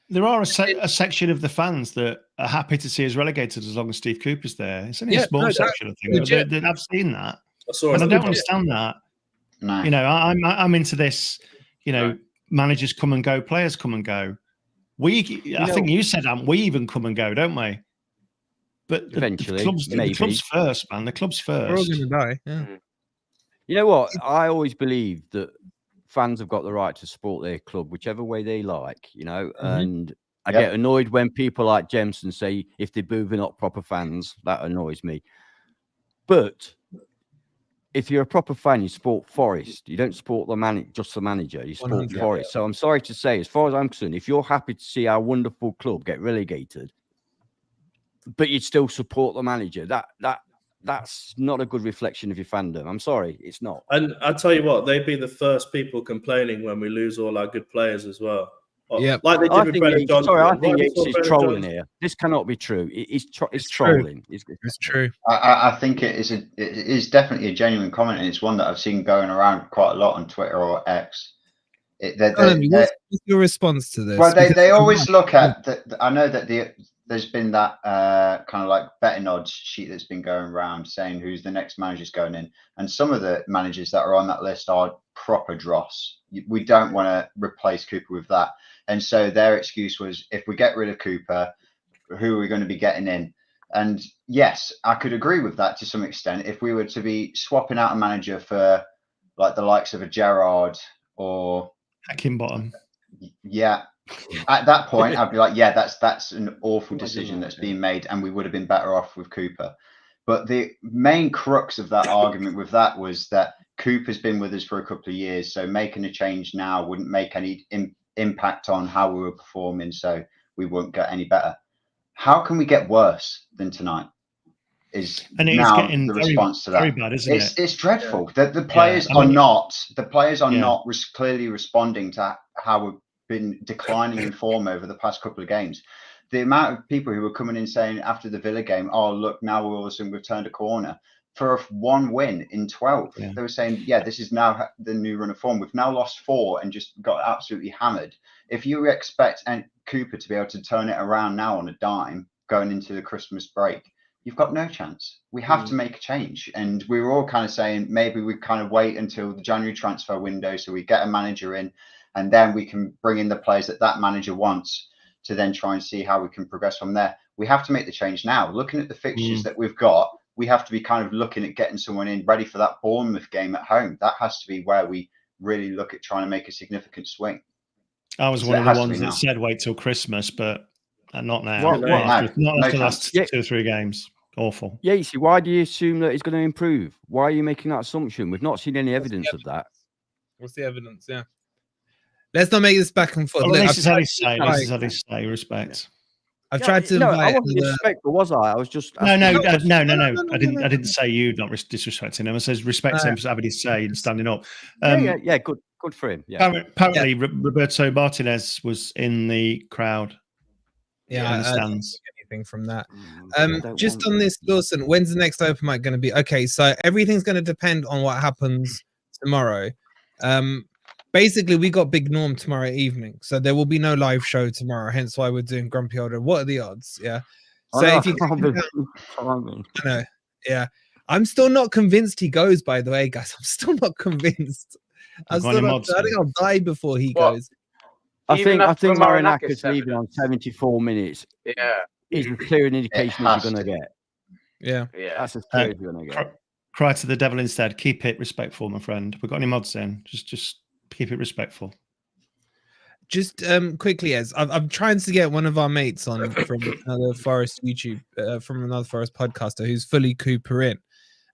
There are a section of the fans that are happy to see us relegated as long as Steve Cooper's there. It's only a small section, I think. I've seen that. And I don't understand that. No. I'm into this, managers come and go, players come and go. I think you said, we even come and go, don't we? But eventually, the club's first, man. The club's first. We're all going to die. Yeah. You know what? I always believe that fans have got the right to support their club whichever way they like, and I get annoyed when people like Jemson say if they're booing up proper fans. That annoys me. But if you're a proper fan, you support Forest. You don't support just the manager. You support 100%. Forest. So I'm sorry to say, as far as I'm concerned, if you're happy to see our wonderful club get relegated, but you'd still support the manager, that's not a good reflection of your fandom. I'm sorry, it's not. And I tell you what, they'd be the first people complaining when we lose all our good players as well. Yeah, like they did with Brennan Johnson. I think Yates is trolling here. This cannot be true. It's trolling. It's true. I think it is definitely a genuine comment, and it's one that I've seen going around quite a lot on Twitter or X. What's your response to this? Well, they always look at I know that there's been that kind of like betting odds sheet that's been going around saying who's the next managers going in, and some of the managers that are on that list are proper dross. We don't want to replace Cooper with that, and so their excuse was, if we get rid of Cooper, who are we going to be getting in? And yes, I could agree with that to some extent. If we were to be swapping out a manager for like the likes of a Gerrard or Hackingbottom, at that point, I'd be like, that's an awful decision that's being made, and we would have been better off with Cooper. But the main crux of that argument with that was that Cooper's been with us for a couple of years, so making a change now wouldn't make any impact on how we were performing, so we wouldn't get any better. How can we get worse than tonight? Is now the response to that. Very bad, isn't it? It's dreadful. The players are not clearly responding to how we've been declining in form over the past couple of games. The amount of people who were coming in saying after the Villa game, oh look, now all of a sudden we've turned a corner for one win in 12. They were saying, this is now the new run of form. We've now lost 4 and just got absolutely hammered. If you expect Cooper to be able to turn it around now on a dime going into the Christmas break, you've got no chance. We have to make a change. And we were all kind of saying maybe we kind of wait until the January transfer window so we get a manager in, and then we can bring in the players that manager wants to then try and see how we can progress from there. We have to make the change now. Looking at the fixtures that we've got, we have to be kind of looking at getting someone in ready for that Bournemouth game at home. That has to be where we really look at trying to make a significant swing. I was one of the ones that said wait till Christmas, but not now. Not after the last 2 or 3 games. Awful. Yeah, you see, why do you assume that it's going to improve? Why are you making that assumption? We've not seen any evidence of that. What's the evidence? Yeah. Let's not make this back and forth. Well, this is how they say. This is how they say. Respect. I've tried to. I wasn't disrespectful, was I? I was just. No. I didn't say you not disrespecting him. I says respect him for having his say and standing up. Yeah. Good for him. Yeah. Apparently, Roberto Martinez was in the crowd. Yeah, in the stands. Anything from that? Just on this, Dawson. When's the next open mic going to be? Okay, so everything's going to depend on what happens tomorrow. Basically, we got Big Norm tomorrow evening, so there will be no live show tomorrow. Hence why we're doing Grumpy Older. What are the odds? Yeah. So if you I'm still not convinced he goes. By the way, guys, I'm still not convinced. I think I'll die before he goes. I think Marinakis leaving on 74 minutes. Yeah, is a clear indication that you're going to get. Yeah, that's as clear as you're going to get. Cry to the devil instead. Keep it respectful, my friend. We've got any mods in? Just keep it respectful. Just quickly, as I'm trying to get one of our mates on from another Forest YouTube, from another Forest podcaster who's fully Cooper in,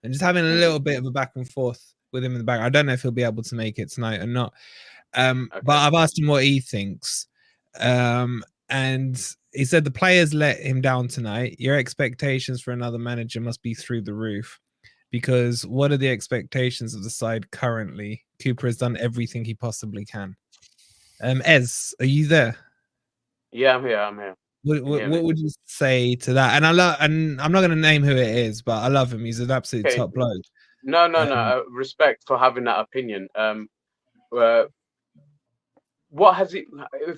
and just having a little bit of a back and forth with him in the back. I don't know if he'll be able to make it tonight or not. But I've asked him what he thinks. And he said the players let him down tonight. Your expectations for another manager must be through the roof, because what are the expectations of the side currently? Cooper has done everything he possibly can. Ez, are you there? Yeah, I'm here. I'm here. What would you say to that? And and I'm not going to name who it is, but I love him. He's an absolute top bloke. No. Respect for having that opinion. What has he?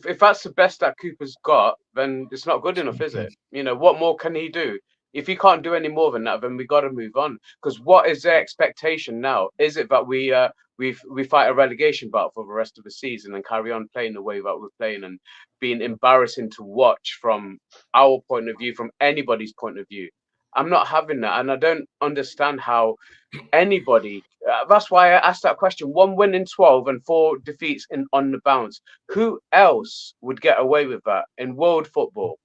If that's the best that Cooper's got, then it's not good enough, is it? You know, what more can he do? If he can't do any more than that, then we got to move on. Because what is their expectation now? Is it that we fight a relegation battle for the rest of the season and carry on playing the way that we're playing and being embarrassing to watch from our point of view, from anybody's point of view? I'm not having that, and I don't understand how anybody. That's why I asked that question. 1 win in 12 and 4 defeats on the bounce. Who else would get away with that in world football?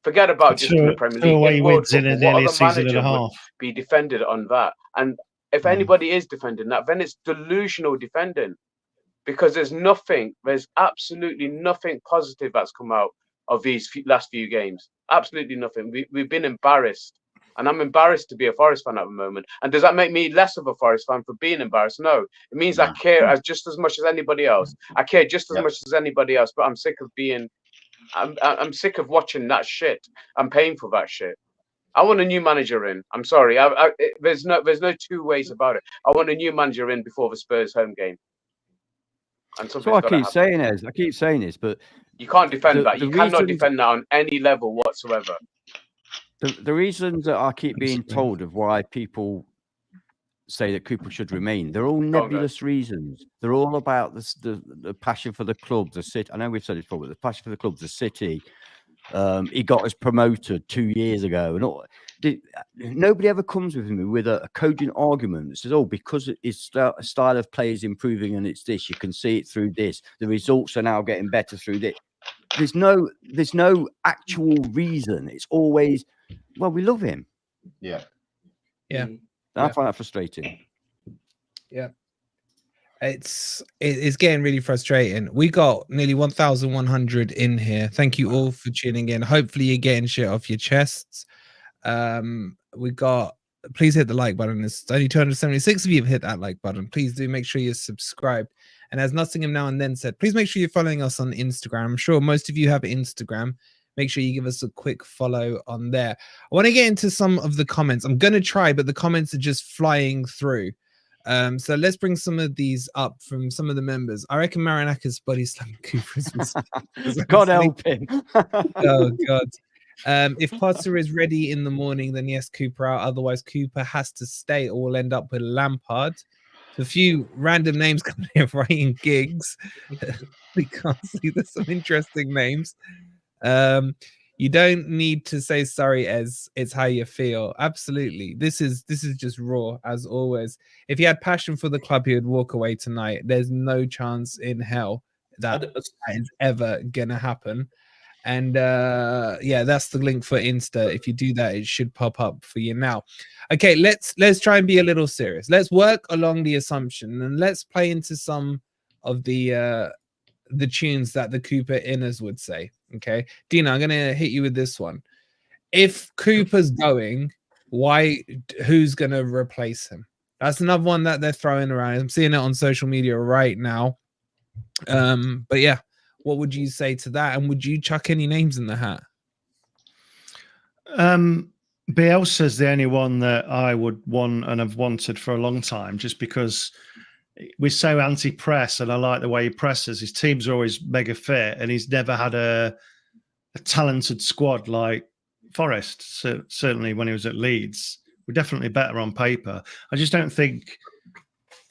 Forget about just in the Premier League. Away In world wins in football, nearly what a other season and a manager half. would be defended on that? And if anybody is defending that, then it's delusional defending, because there's absolutely nothing positive that's come out of these last few games. Absolutely nothing. We've been embarrassed. And I'm embarrassed to be a Forest fan at the moment. And does that make me less of a Forest fan for being embarrassed? No. It means I care just as much as anybody else. I care just as much as anybody else, but I'm sick of being... I'm sick of watching that shit. I'm paying for that shit. I want a new manager in. I'm sorry. There's no two ways about it. I want a new manager in before the Spurs home game. And so I keep saying this, but you can't defend that. You cannot defend that on any level whatsoever. The reasons that I keep being told of why people say that Cooper should remain, they're all nebulous reasons. They're all about the passion for the club, the city. I know we've said it before, but the passion for the club, the city. He got us promoted 2 years ago, and all. Nobody ever comes with me with a cogent argument that says, "Oh, because his style of play is improving and it's this, you can see it through this. The results are now getting better through this." There's no actual reason. It's always, well, we love him. Yeah. I find that frustrating. Yeah. It's getting really frustrating. We got nearly 1,100 in here. Thank you all for tuning in. Hopefully you're getting shit off your chests. Please hit the like button. It's only 276 of you have hit that like button. Please do make sure you're subscribed. And as Nottingham Now and Then said, please make sure you're following us on Instagram. I'm sure most of you have Instagram. Make sure you give us a quick follow on there. I want to get into some of the comments. I'm going to try, but the comments are just flying through. So let's bring some of these up from some of the members. I reckon Maranaka's body slam Cooper's God help him. Oh, God. If Potter is ready in the morning, then yes, Cooper out. Otherwise, Cooper has to stay or we'll end up with Lampard. A few random names coming in, writing gigs. We can't see. There's some interesting names. You don't need to say sorry, as it's how you feel. Absolutely. This is just raw, as always. If he had passion for the club, he would walk away tonight. There's no chance in hell that is ever gonna happen. And yeah, that's the link for Insta. If you do that, it should pop up for you now. Okay, let's try and be a little serious. Let's work along the assumption and let's play into some of the tunes that the Cooper inners would say. Okay, Dina, I'm gonna hit you with this one. If Cooper's going, who's gonna replace him? That's another one that they're throwing around. I'm seeing it on social media right now. But yeah, what would you say to that? And would you chuck any names in the hat? Bielsa's the only one that I would want and have wanted for a long time, just because we're so anti-press, and I like the way he presses. His teams are always mega fit, and he's never had a talented squad like Forest. So certainly when he was at Leeds, we're definitely better on paper. I just don't think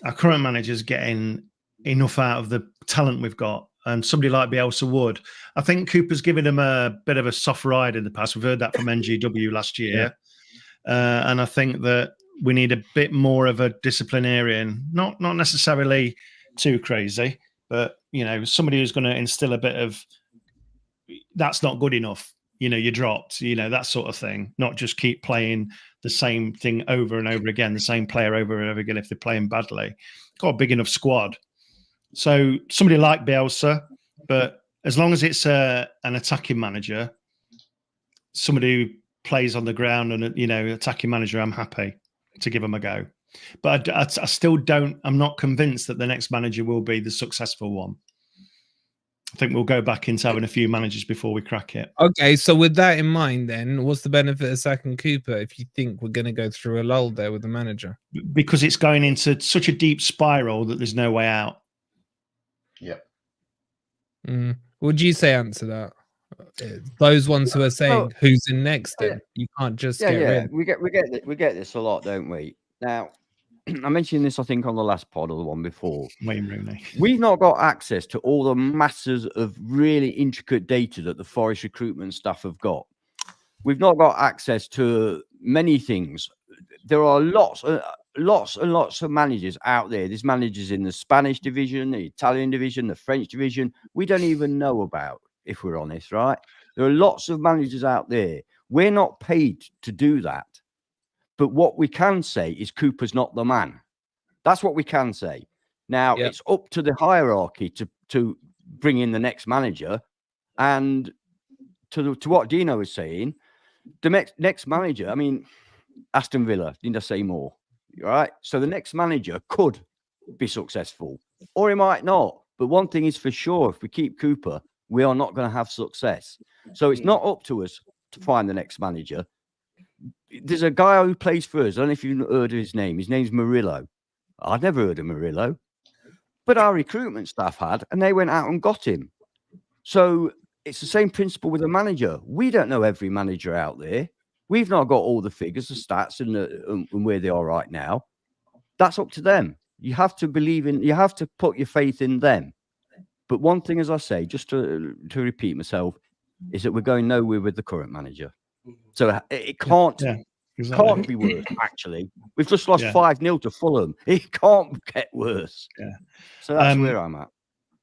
our current manager's getting enough out of the talent we've got, and somebody like Bielsa would. I think Cooper's given him a bit of a soft ride in the past. We've heard that from NGW last year. Yeah. And I think that we need a bit more of a disciplinarian, not necessarily too crazy, but you know, somebody who's going to instill a bit of that's not good enough. You know, you dropped. You know, that sort of thing. Not just keep playing the same thing over and over again, the same player over and over again if they're playing badly. Got a big enough squad. So somebody like Bielsa, but as long as it's an attacking manager, somebody who plays on the ground and, you know, attacking manager, I'm happy to give them a go. But I still don't, I'm not convinced that the next manager will be the successful one. I think we'll go back into having a few managers before we crack it. Okay, so with that in mind, then what's the benefit of sacking Cooper if you think we're going to go through a lull there with the manager? Because it's going into such a deep spiral that there's no way out. Yep. Would you say answer that? Those ones who are saying who's in next, then you can't just get rid. We get this a lot, don't we? Now, I mentioned this, I think, on the last pod or the one before. Wayne Rooney. We've not got access to all the masses of really intricate data that the Forest recruitment staff have got. We've not got access to many things. There are lots and lots of managers out there. There's managers in the Spanish division, the Italian division, the French division. We don't even know about, if we're honest, right? There are lots of managers out there. We're not paid to do that. But what we can say is Cooper's not the man. That's what we can say. Now, it's up to the hierarchy to bring in the next manager. And to what Dino is saying, the next manager, I mean, Aston Villa, didn't I say more? Right? So the next manager could be successful, or he might not. But one thing is for sure, if we keep Cooper, we are not going to have success. So it's not up to us to find the next manager. There's a guy who plays for us. I don't know if you've heard of his name. His name's Murillo. I'd never heard of Murillo, but our recruitment staff had, and they went out and got him. So it's the same principle with a manager. We don't know every manager out there. We've not got all the figures, the stats, and where they are right now. That's up to them. You have to believe in. You have to put your faith in them. But one thing, as I say, just to repeat myself, is that we're going nowhere with the current manager. So it can't be worse, actually. We've just lost 5-0 to Fulham. It can't get worse. Yeah. So that's where I'm at.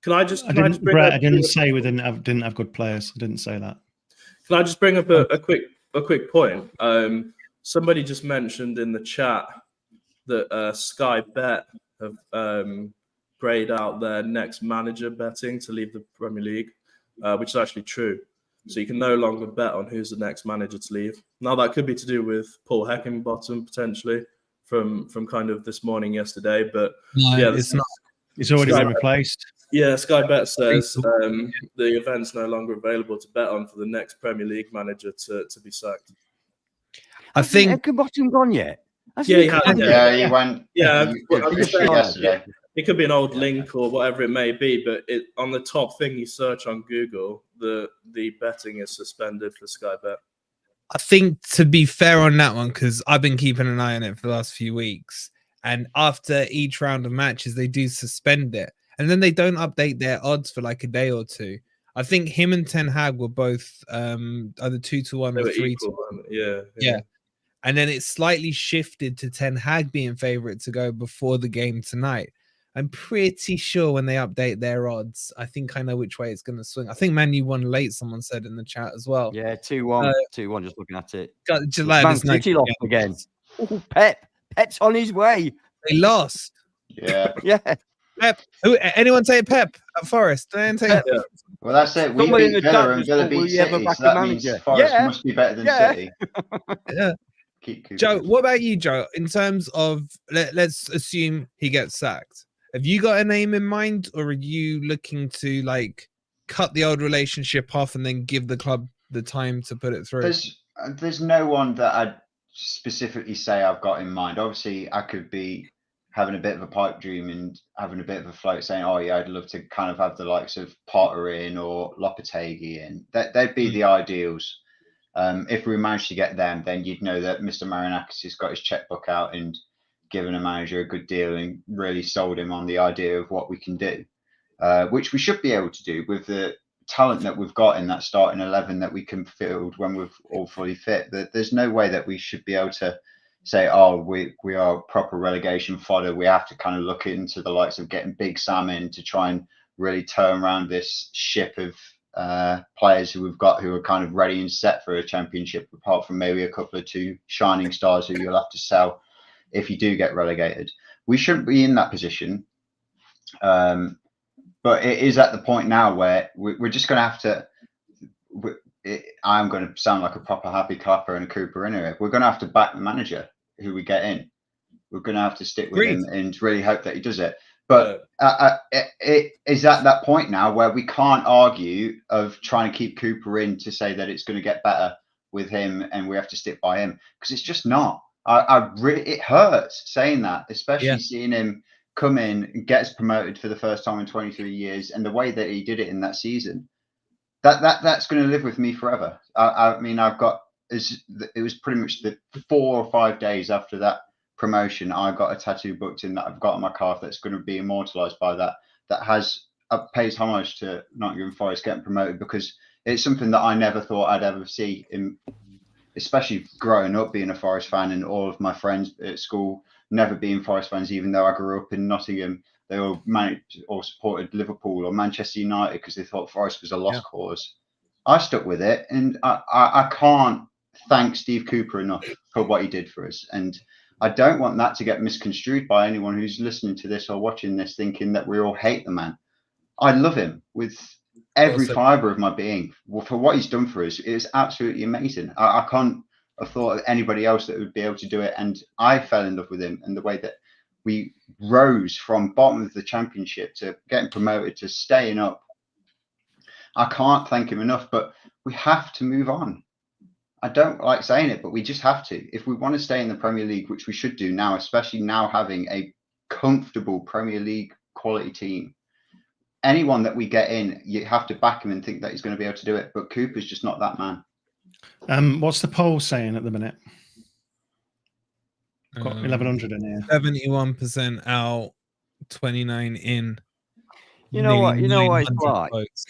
I didn't say we didn't have good players. I didn't say that. Can I just bring up a quick point? Somebody just mentioned in the chat that Sky Bet have grayed out their next manager betting to leave the Premier League, which is actually true. So you can no longer bet on who's the next manager to leave. Now that could be to do with Paul Heckingbottom potentially from kind of this morning yesterday, but it's not. It's already been replaced. Yeah, Sky Bet says the event's no longer available to bet on for the next Premier League manager to be sacked. I think Heckingbottom gone yet? He went. Yeah, yesterday. It could be an old link or whatever it may be, but on the top thing you search on Google, the betting is suspended for Sky Bet. I think, to be fair on that one, because I've been keeping an eye on it for the last few weeks, and after each round of matches, they do suspend it, and then they don't update their odds for like a day or two. I think him and Ten Hag were both either 2-1 or 3-1. Yeah. And then it slightly shifted to Ten Hag being favourite to go before the game tonight. I'm pretty sure when they update their odds, I think I know which way it's going to swing. I think Man U won late, someone said in the chat as well. Yeah, 2-1. 2-1, just looking at it. Man City lost again. Oh, Pep's on his way. They lost. Yeah. Yeah. Pep. Anyone say Pep at Forest? Pep. Yeah. Well, that's it. We beat Villa and Villa beat City, so that means Forest must be better than City. Yeah. Joe, what about you, Joe? In terms of, let's assume he gets sacked. Have you got a name in mind, or are you looking to like cut the old relationship off and then give the club the time to put it through? There's no one that I'd specifically say I've got in mind. Obviously, I could be having a bit of a pipe dream and having a bit of a float saying, oh yeah, I'd love to kind of have the likes of Potter in or Lopetegui in. They'd be the ideals. If we managed to get them, then you'd know that Mr. Marinakis has got his checkbook out and given a manager a good deal and really sold him on the idea of what we can do, which we should be able to do with the talent that we've got in that starting 11 that we can field when we're all fully fit. There's no way that we should be able to say, oh, we are proper relegation fodder. We have to kind of look into the likes of getting Big Sam in to try and really turn around this ship of players who we've got who are kind of ready and set for a championship, apart from maybe a couple of two shining stars who you'll have to sell if you do get relegated. We shouldn't be in that position. But it is at the point now where we're just going to have to. I'm going to sound like a proper happy clapper and a Cooper in here. We're going to have to back the manager who we get in. We're going to have to stick with him and really hope that he does it. But it is at that point now where we can't argue of trying to keep Cooper in to say that it's going to get better with him and we have to stick by him, because it's just not. I really, it hurts saying that, especially seeing him come in and get us promoted for the first time in 23 years, and the way that he did it in that season. That's going to live with me forever. I mean, it was pretty much the 4 or 5 days after that promotion, I got a tattoo booked in that I've got on my calf that's going to be immortalized by that. That pays homage to Nottingham Forest getting promoted, because it's something that I never thought I'd ever see, especially growing up being a Forest fan, and all of my friends at school never being Forest fans, even though I grew up in Nottingham. They all managed or supported Liverpool or Manchester United because they thought Forest was a lost cause. I stuck with it, and I can't thank Steve Cooper enough for what he did for us. And I don't want that to get misconstrued by anyone who's listening to this or watching this thinking that we all hate the man. I love him with every fibre of my being for what he's done for us. It is absolutely amazing. I can't have thought of anybody else that would be able to do it. And I fell in love with him, and the way that we rose from bottom of the championship to getting promoted to staying up. I can't thank him enough, but we have to move on. I don't like saying it, but we just have to. If we want to stay in the Premier League, which we should do now, especially now having a comfortable Premier League quality team, anyone that we get in, you have to back him and think that he's going to be able to do it. But Cooper's just not that man. What's the poll saying at the minute? I've got 1100 in here. 71% out, 29 in. You know what? You know what it's like. Votes.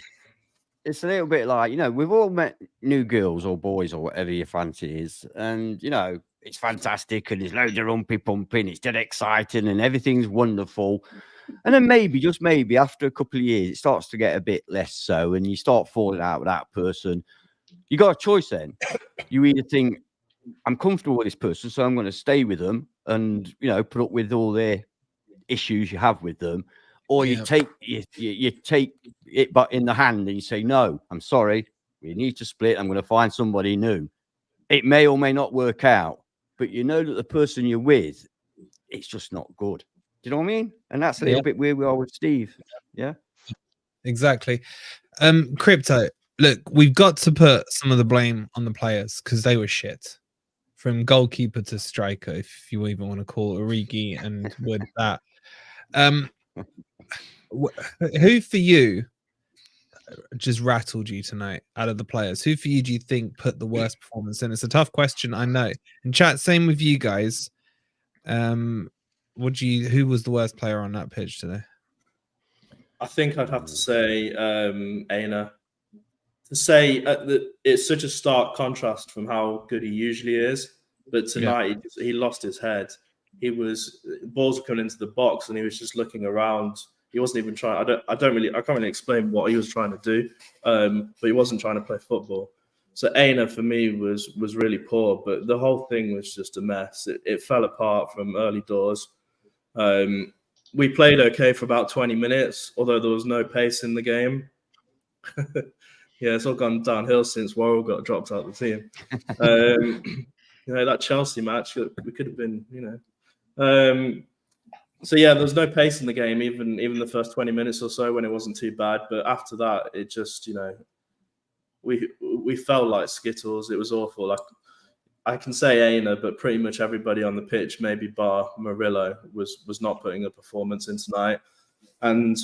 It's a little bit like, we've all met new girls or boys or whatever your fancy is, and it's fantastic, and there's loads of rumpy pumping. It's dead exciting, and everything's wonderful. And then maybe, just maybe, after a couple of years, it starts to get a bit less so, and you start falling out with that person. You got a choice then. You either think, I'm comfortable with this person, so I'm going to stay with them and, put up with all their issues you have with them. Or you take it but in the hand and you say, no, I'm sorry, we need to split. I'm going to find somebody new. It may or may not work out, but you know that the person you're with, it's just not good. Do you know what I mean? And that's a little bit where we are with Steve. Yeah, exactly. Crypto, look, we've got to put some of the blame on the players because they were shit. From goalkeeper to striker, if you even want to call it Origi and with that. Who for you just rattled you tonight out of the players? Who for you do you think put the worst performance in? It's a tough question, I know. And chat, same with you guys. Who was the worst player on that pitch today? I think I'd have to say Aina. To say it's such a stark contrast from how good he usually is, but tonight he lost his head. Balls were coming into the box and he was just looking around. He wasn't even trying. I can't really explain what he was trying to do, but he wasn't trying to play football. So Aina for me was really poor, but the whole thing was just a mess. It fell apart from early doors. We played okay for about 20 minutes, although there was no pace in the game. Yeah, it's all gone downhill since Worrell got dropped out of the team. That Chelsea match, we could have been, So yeah, there was no pace in the game, even the first 20 minutes or so when it wasn't too bad. But after that, it just, we felt like Skittles. It was awful. Like I can say Aina, but pretty much everybody on the pitch, maybe bar Murillo, was not putting a performance in tonight. And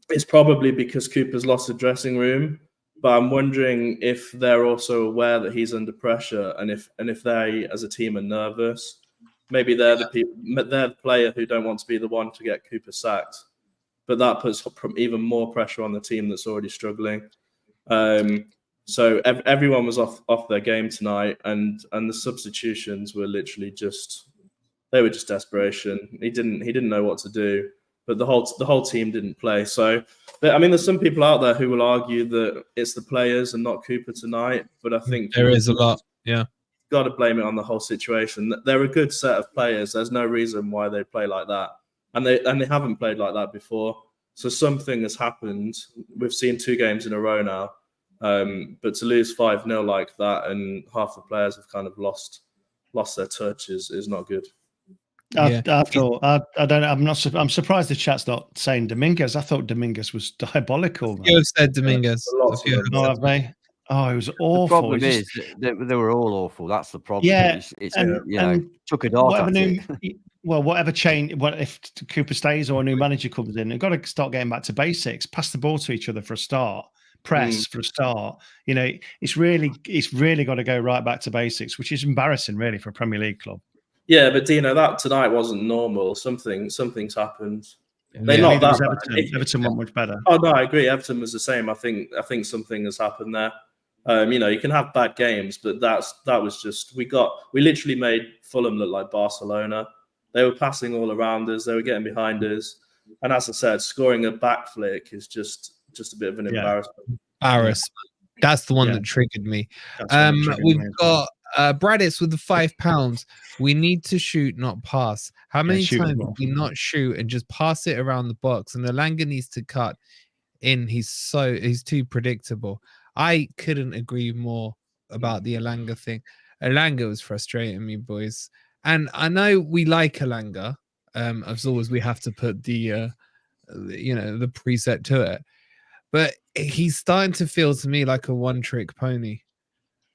it's probably because Cooper's lost the dressing room. But I'm wondering if they're also aware that he's under pressure, and if they, as a team, are nervous. Maybe they're the player who don't want to be the one to get Cooper sacked. But that puts even more pressure on the team that's already struggling. So everyone was off their game tonight, and the substitutions were literally just desperation. He didn't know what to do. but the whole team didn't play. So, I mean, there's some people out there who will argue that it's the players and not Cooper tonight, but I think There is a lot. Yeah. Got to blame it on the whole situation. They're a good set of players. There's no reason why they play like that, and they haven't played like that before. So something has happened. We've seen 2 games in a row now, but to lose 5-0 like that, and half the players have kind of lost their touch is not good. I thought I don't. I'm surprised the chat's not saying Dominguez. I thought Dominguez was diabolical. You have said Dominguez. Oh, have they? Oh, it was awful. The problem is they were all awful. That's the problem. Yeah, and took a dart at it. Whatever change, if Cooper stays or a new manager comes in, they've got to start getting back to basics. Pass the ball to each other for a start. Press for a start. You know, it's really got to go right back to basics, which is embarrassing, really, for a Premier League club. Yeah, but Dino, that tonight wasn't normal. Something's happened. They not that Everton went much better. Oh no, I agree. Everton was the same. I think something has happened there. You know, you can have bad games, but that was just we literally made Fulham look like Barcelona. They were passing all around us. They were getting behind us, and as I said, scoring a back flick is just a bit of an embarrassment. That's the one that triggered me. We've got Braditz with the £5. We need to shoot, not pass. How many times do we not shoot and just pass it around the box? And Elanga needs to cut in. He's too predictable. I couldn't agree more about the Elanga thing. Elanga was frustrating me, boys. And I know we like Elanga. As always, we have to put the the preset to it. But he's starting to feel to me like a one-trick pony.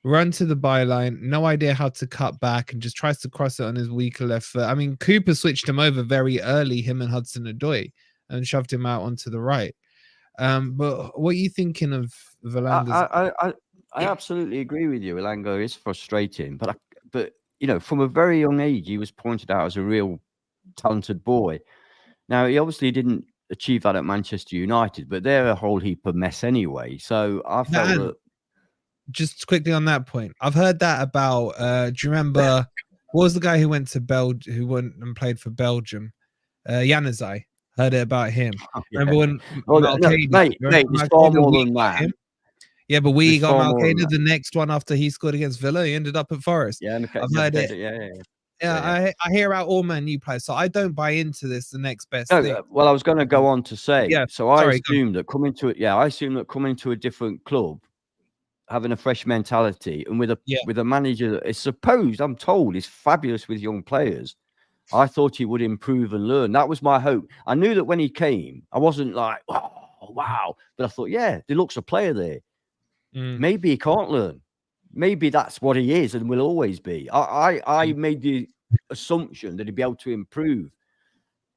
Run to the byline, no idea how to cut back, and just tries to cross it on his weaker left foot. I mean, Cooper switched him over very early, him and Hudson-Odoi, and shoved him out onto the right. But what are you thinking of Elanga's? I absolutely agree with you. Elanga is frustrating, but you know, from a very young age, he was pointed out as a real talented boy. Now, he obviously didn't achieve that at Manchester United, but they're a whole heap of mess anyway. So I felt that. Just quickly on that point, I've heard that about. Do you remember what was the guy who went to who went and played for Belgium? Januzaj. Heard it about him. Remember when? Mate, it's far more than that. Yeah, but we got Malcada the next one after he scored against Villa. He ended up at Forest. Yeah, I've heard it. Yeah. I hear about all Man U players, so I don't buy into this. The next best thing. Well, I was going to go on to say. Yeah. So I assume that coming to a different club, having a fresh mentality, and with a manager that is supposed, I'm told, is fabulous with young players. I thought he would improve and learn. That was my hope. I knew that when he came, I wasn't like, oh, wow. But I thought, yeah, there looks a player there. Maybe he can't learn. Maybe that's what he is and will always be. I made the assumption that he'd be able to improve.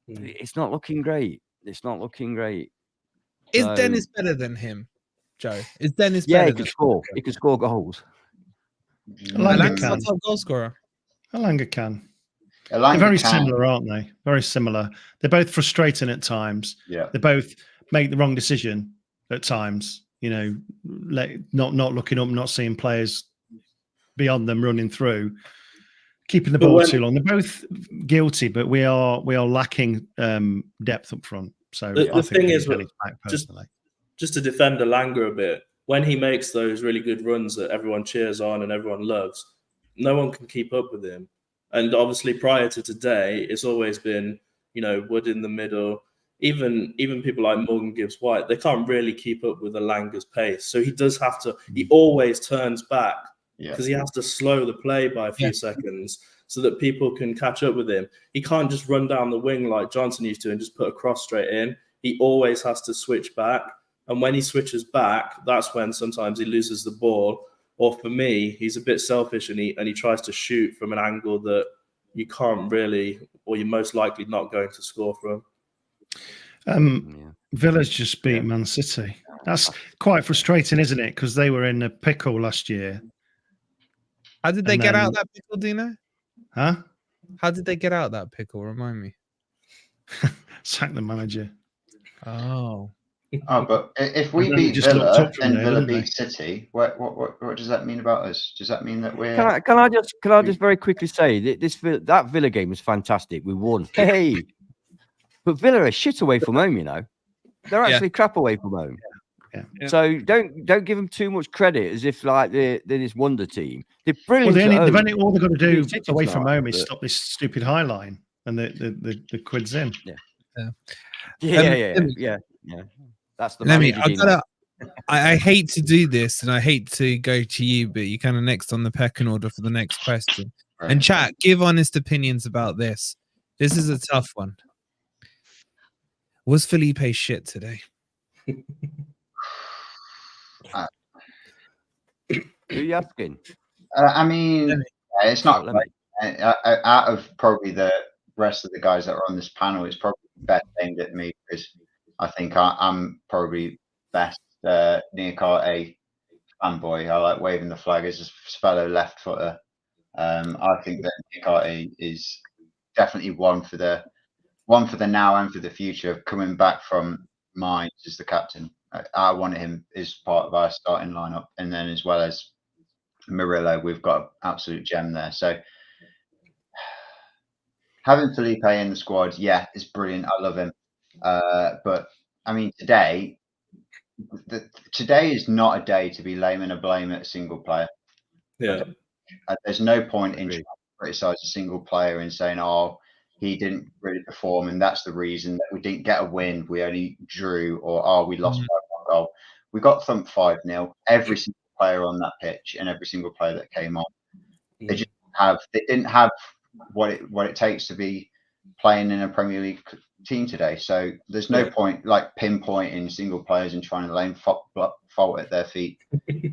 It's not looking great. It's not looking great. Is Dennis better than him, Joe? Is Dennis better? Yeah, he can score. He can score goals. Elanga's a top goal scorer. Elanga can. They're very similar, aren't they? Very similar. They're both frustrating at times. Yeah. They both make the wrong decision at times. You know, not looking up, not seeing players beyond them running through, keeping the ball too long. They're both guilty, but we are lacking depth up front. So the thing is, just to defend Elanga a bit, when he makes those really good runs that everyone cheers on and everyone loves, no one can keep up with him. And obviously, prior to today, it's always been, you know, Wood in the middle. Even people like Morgan Gibbs-White, they can't really keep up with Elanga's pace. So he does have to. He always turns back because he has to slow the play by a few seconds so that people can catch up with him. He can't just run down the wing like Johnson used to and just put a cross straight in. He always has to switch back. And when he switches back, that's when sometimes he loses the ball. Or for me, he's a bit selfish and he tries to shoot from an angle that you can't really, or you're most likely not going to score from. Villa's just beat Man City. That's quite frustrating, isn't it? Because they were in a pickle last year. How did they get out of that pickle, Dino? Huh? How did they get out of that pickle? Remind me. Sack the manager. Oh, but if we beat Villa and Villa beat City, what does that mean about us? Does that mean that we're? Can I just very quickly say that that Villa game was fantastic. We won. Hey, But Villa are shit away from home, you know. They're Yeah. actually crap away from home. Yeah. So don't give them too much credit as if like they're this wonder team. They're brilliant. Well, at home. all they've got to do City away tonight, from home is but- stop this stupid high line, and the quid's in. Yeah. That's the Let me. manager. I hate to do this, and I hate to go to you, but you're kind of next on the pecking order for the next question. Right. And chat, give honest opinions about this. This is a tough one. Was Felipe shit today? Who are you asking? I mean, it's not Let me- out of probably the rest of the guys that are on this panel. It's probably best aimed at me because I think I'm probably best Niakate fanboy. I like waving the flag as a fellow left footer. I think that Niakate is definitely one for the now and for the future. Coming back from Mainz as the captain, I wanted him as part of our starting lineup, and then as well as Murillo, we've got an absolute gem there. So having Felipe in the squad, yeah, it's brilliant. I love him. But I mean, today is not a day to be laying a blame at a single player. Yeah. There's no point in trying to criticize a single player and saying, "Oh, he didn't really perform, and that's the reason that we didn't get a win. We only drew, or oh, we lost by 1 goal." We got thumped 5-0. Every single player on that pitch and every single player that came on, they didn't have what it takes to be playing in a Premier League team today. So there's no point like pinpointing single players and trying to lay fault at their feet.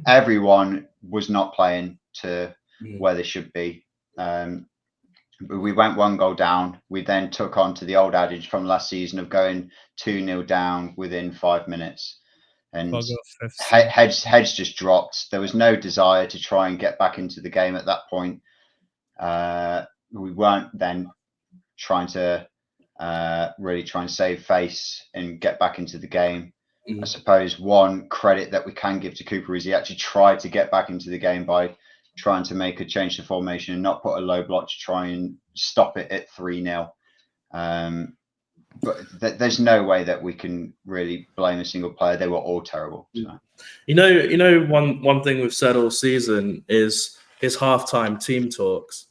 Everyone was not playing to where they should be. We went 1 goal down. We then took on to the old adage from last season of going 2-0 down within 5 minutes. And heads just dropped. There was no desire to try and get back into the game at that point. We weren't then trying to really try and save face and get back into the game. I suppose one credit that we can give to Cooper is he actually tried to get back into the game by trying to make a change to formation and not put a low block to try and stop it at 3-0. But there's no way that we can really blame a single player. They were all terrible. So. You know, one thing we've said all season is halftime team talks.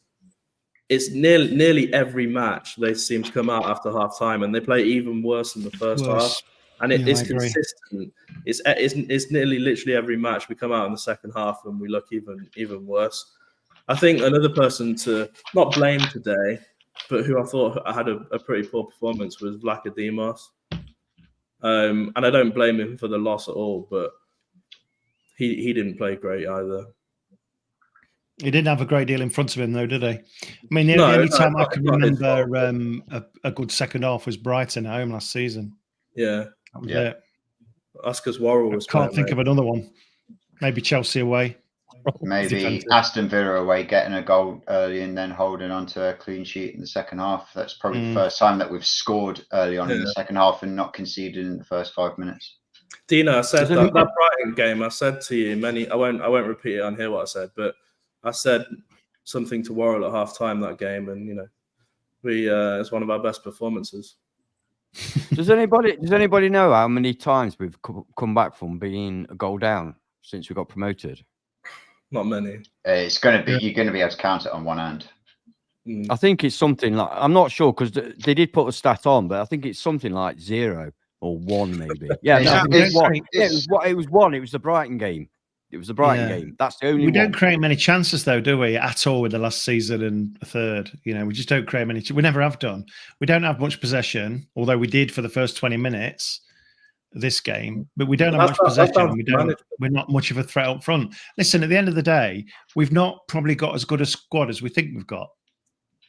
It's nearly every match they seem to come out after halftime, and they play even worse than the first half. And it is consistent. It's nearly literally every match we come out in the second half and we look even worse. I think another person to not blame today, but who I thought had a pretty poor performance was Vlachodimos. And I don't blame him for the loss at all, but he didn't play great either. He didn't have a great deal in front of him, though, did he? I mean, the only time I can remember a good second half was Brighton at home last season. Yeah. That was it. That's because Worrell was. I can't think of another one. Maybe Chelsea away. Maybe Aston Villa away, getting a goal early and then holding on to a clean sheet in the second half. That's probably the first time that we've scored early on in the second half and not conceded in the first 5 minutes. Dina, I said that Brighton game. I said to you I won't repeat it on here what I said, but I said something to Worrell at half time that game, and it's one of our best performances. Does anybody know how many times we've come back from being a goal down since we got promoted? Not many. It's going to be you're going to be able to count it on one hand. I think it's something like, I'm not sure because they did put a stat on, but I think it's something like 0 or 1 maybe. Yeah, it was 1. It was the Brighton game. It was the Brighton game. That's the only one. We don't create many chances, though, do we, at all with the last season and a third? We just don't create many. We never have done. We don't have much possession, although we did for the first 20 minutes this game. But we don't have much possession. We're not much of a threat up front. Listen, at the end of the day, we've not probably got as good a squad as we think we've got.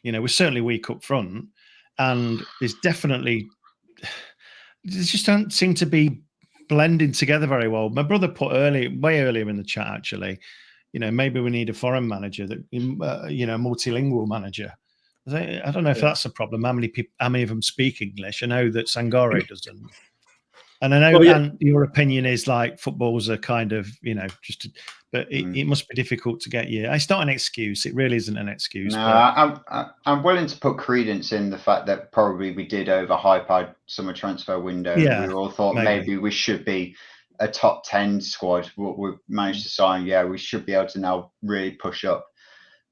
We're certainly weak up front. And there's definitely... They just don't seem to be blending together very well. My brother put way earlier in the chat, actually, maybe we need a foreign manager, that multilingual manager. I don't know if that's a problem. How many of them speak English? I know that Sangare doesn't. And I know Well, yeah. and your opinion is like footballs are kind of, just, but it must be difficult to get you. It's not an excuse. It really isn't an excuse. No, But I'm willing to put credence in the fact that probably we did overhype our summer transfer window. Yeah, We all thought maybe we should be a top 10 squad. What we've managed to sign, we should be able to now really push up.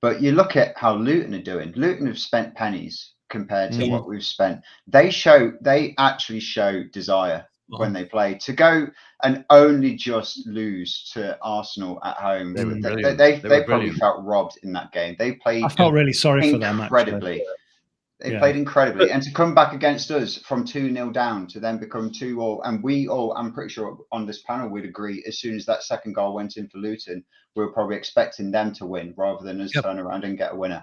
But you look at how Luton are doing. Luton have spent pennies compared to what we've spent. They actually show desire when they play. To go and only just lose to Arsenal at home, they probably felt robbed in that game. They played. I felt really sorry for them. Incredibly. They played incredibly, and to come back against us from 2-0 down to then become 2-2, and we all, I'm pretty sure on this panel would agree, as soon as that second goal went in for Luton, we were probably expecting them to win rather than us turn around and get a winner.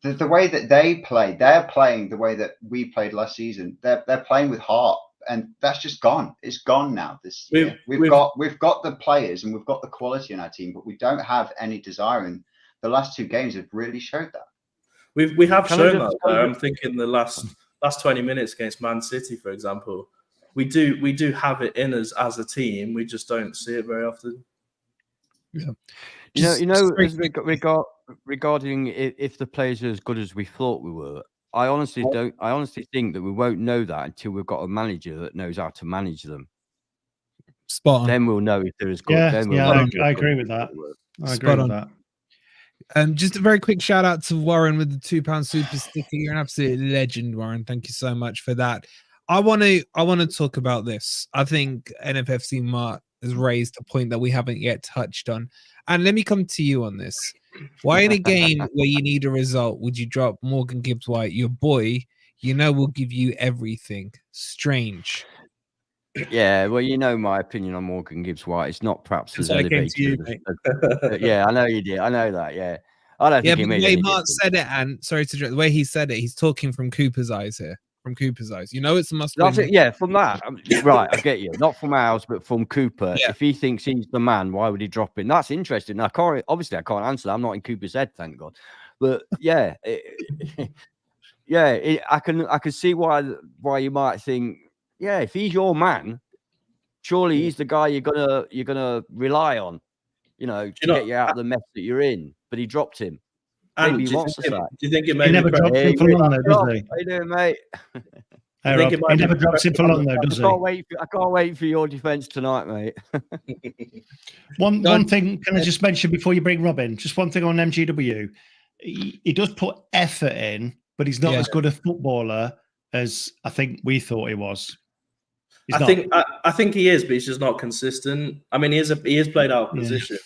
The way that they play, they're playing the way that we played last season. They're playing with heart, and that's just gone. It's gone now. This year. We've got the players and we've got the quality in our team, but we don't have any desire. And the last 2 games have really showed that. We have shown that. I'm thinking the last 20 minutes against Man City, for example. We do have it in us as a team. We just don't see it very often. Yeah. Regarding if the players are as good as we thought we were, I honestly think that we won't know that until we've got a manager that knows how to manage them. Spot on. Then we'll know if they're as good. I agree with that. I agree with that. Just a very quick shout out to Warren with the £2 super sticker. You're an absolute legend, Warren. Thank you so much for that. I want to talk about this. I think NFFC Mart has raised a point that we haven't yet touched on. And let me come to you on this. Why in a game where you need a result would you drop Morgan Gibbs-White, your boy, will give you everything? Strange. Yeah, well, my opinion on Morgan Gibbs-White. It's not perhaps as elevated. Yeah, I know you did. I know that. Yeah, I don't think he made any Mark said it, and sorry to the way he said it, he's talking from Cooper's eyes here. From Cooper's eyes, it's a must win. Yeah, from that, right? I get you. Not from ours, but from Cooper. Yeah. If he thinks he's the man, why would he drop him? That's interesting. I can't answer that. I'm not in Cooper's head, thank God. But yeah, I can see why you might think. Yeah, if he's your man, surely he's the guy you're gonna rely on, to get you out of the mess that you're in. But he dropped him. Maybe he wants to sack. Do you think it made he never dropped him for long, though, does he? How you doing, mate? Hey, Rob, he never drops him for long, though, does he? I can't wait for your defence tonight, mate. One thing, can I just mention before you bring Rob in? Just one thing on MGW. He does put effort in, but he's not as good a footballer as I think we thought he was. I think he is, but he's just not consistent. I mean, he is played out of position.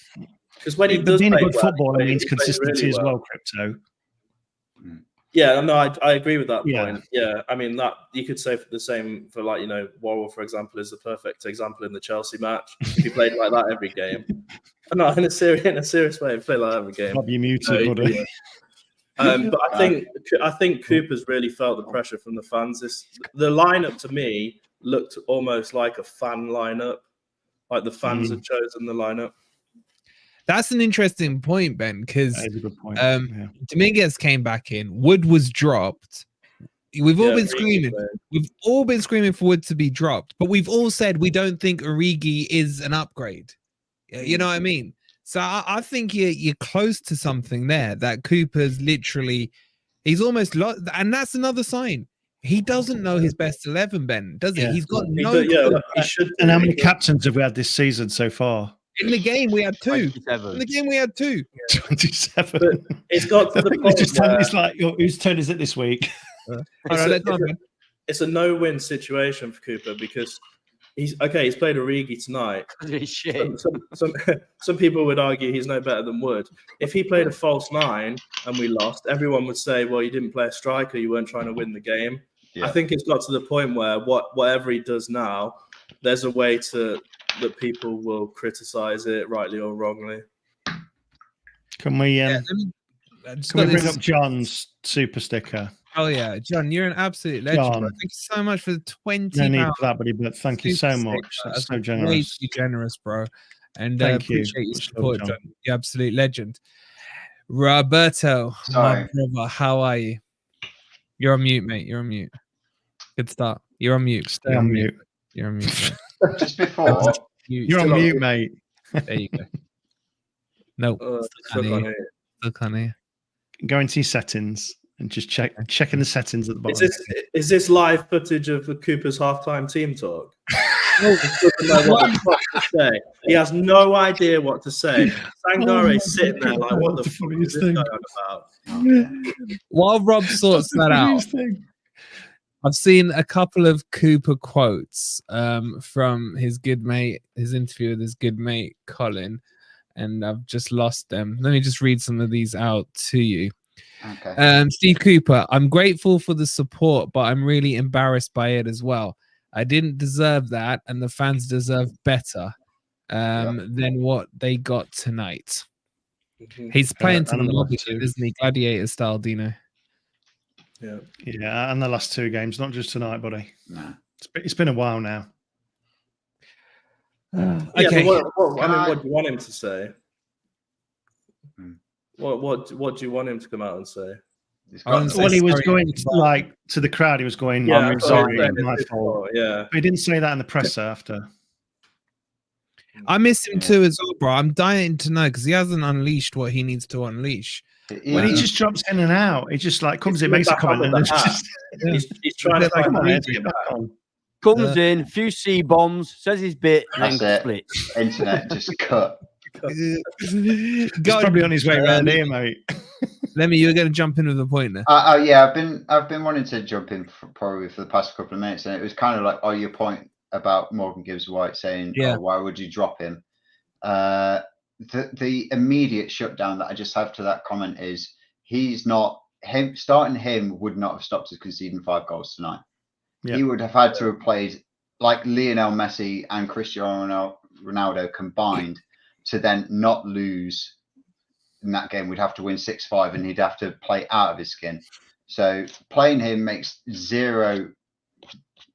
Because when he does being play a good footballer means consistency really as well, Crypto. Yeah, no, I agree with that Yeah. point. Yeah, I mean that you could say the same for Worrell, for example, is the perfect example in the Chelsea match. He played like that every game. No, in a serious way, he played like that every game. Probably muted, buddy. But I think Cooper's really felt the pressure from the fans. The lineup to me looked almost like a fan lineup, like the fans had chosen the lineup. That's an interesting point, Ben, because Dominguez came back in. Wood was dropped. We've all been screaming. We've all been screaming for Wood to be dropped, but we've all said we don't think Origi is an upgrade. You know what I mean? So I think you're close to something there. That Cooper's literally, he's almost lost, and that's another sign. He doesn't know his best 11, Ben, does he? He's got no. He should. And how many captains have we had this season so far? In the game, we had 2. 27. In the game, we had 2. 27. But it's got to the point it's like, whose turn is it this week? It's a no-win situation for Cooper because he's played Origi tonight. Some people would argue he's no better than Wood. If he played a false 9 and we lost, everyone would say, well, you didn't play a striker, you weren't trying to win the game. Yeah. I think it's got to the point where whatever he does now, there's a way that people will criticize it, rightly or wrongly. Can we bring up John's super sticker? Oh yeah, John, you're an absolute legend. John, thank you so much for the 20. No need for that, buddy, but thank you so much. That's so generous. Way too generous, bro. And appreciate your support, John. You're absolute legend. Roberto, my brother, how are you? You're on mute, mate. You're on mute. Good start. You're on mute. Stay on mute. You're on mute, mate. Just before. You're on mute, mate. There you go. No, still can't hear. Still can't hear. Go into your settings and just checking the settings at the bottom. Is this live footage of the Cooper's halftime team talk? He doesn't know what the fuck to say. He has no idea what to say. Sangare's sitting there like, what the fuck is this going about? While Rob sorts that out, I've seen a couple of Cooper quotes from his interview with his good mate Colin, and I've just lost them. Let me just read some of these out to you. Okay. Steve Cooper, I'm grateful for the support, but I'm really embarrassed by it as well. I didn't deserve that, and the fans deserve better than what they got tonight. He's playing to the lobby, isn't he? Gladiator style, Dino. Yeah, and the last 2 games, not just tonight, buddy. No. It's been a while now. Okay. What do you want him to say? What do you want him to come out and say? When he was going to the crowd, he was going, I'm sorry, my fault. Yeah. But he didn't say that in the presser after. I miss him too as well, bro. I'm dying to know because he hasn't unleashed what he needs to unleash. When he just drops in and out, he just like comes in, makes a comment, and he's trying to get back on. Comes in, few C bombs, says his bit, and then splits. Internet just cut. He's probably on his way around here, mate. Lemmy, you're going to jump in with a point there. Yeah, I've been wanting to jump in probably for the past couple of minutes, and it was kind of like, your point about Morgan Gibbs-White saying, why would you drop him? The immediate shutdown that I just have to that comment is starting him would not have stopped us conceding 5 goals tonight. Yeah. He would have had to have played like Lionel Messi and Cristiano Ronaldo combined to then not lose in that game. We'd have to win 6-5 and he'd have to play out of his skin. So playing him has zero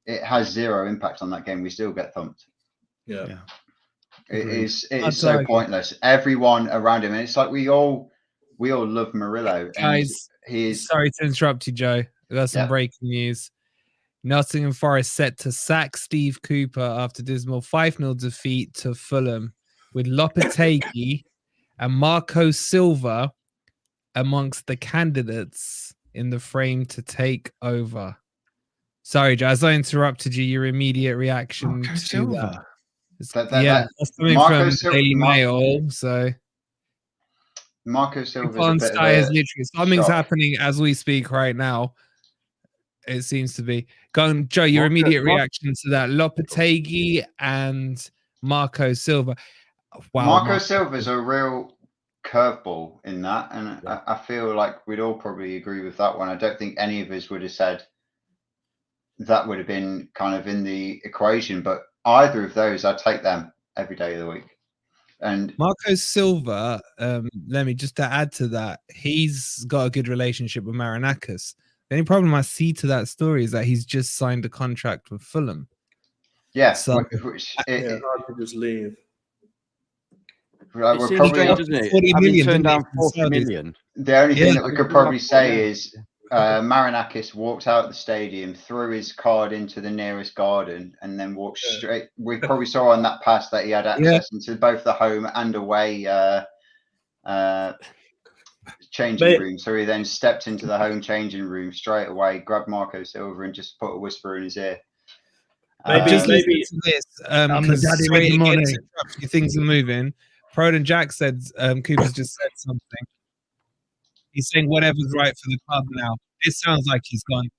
impact on that game. We still get thumped. Yeah. It is so pointless. Everyone around him, and it's like we all love Murillo. Guys, sorry to interrupt you, Joe. We got some breaking news. Nottingham Forest set to sack Steve Cooper after dismal 5-0 defeat to Fulham, with Lopetegui and Marco Silva amongst the candidates in the frame to take over. Sorry, Joe, as I interrupted you, your immediate reaction Marco to Silva. that. That's coming from Daily Mail. So Marco Silva on Sky is literally something's happening as we speak right now. It seems to be. Go on, Joe, your immediate reaction to that. Lopetegui and Marco Silva. Wow, Marco Silva's a real curveball in that, and I feel like we'd all probably agree with that one. I don't think any of us would have said that would have been kind of in the equation, but either of those, I'd take them every day of the week. And Marco Silva, let me just to add to that, he's got a good relationship with Marinakis. The only problem I see to that story is that he's just signed a contract with Fulham. Yeah, so hard to just leave. We're It probably strange, doesn't it? Having turned down 40 million. The only thing that we could probably say is Marinakis walked out of the stadium, threw his card into the nearest garden, and then walked straight. We probably saw on that pass that he had access into both the home and away changing room. So he then stepped into the home changing room straight away, grabbed Marco Silva, and just put a whisper in his ear. Just listen to this. I'm the daddy with the money. Things are moving. Prod and Jack said Cooper's just said something. He's saying whatever's right for the club now. This sounds like he's gone.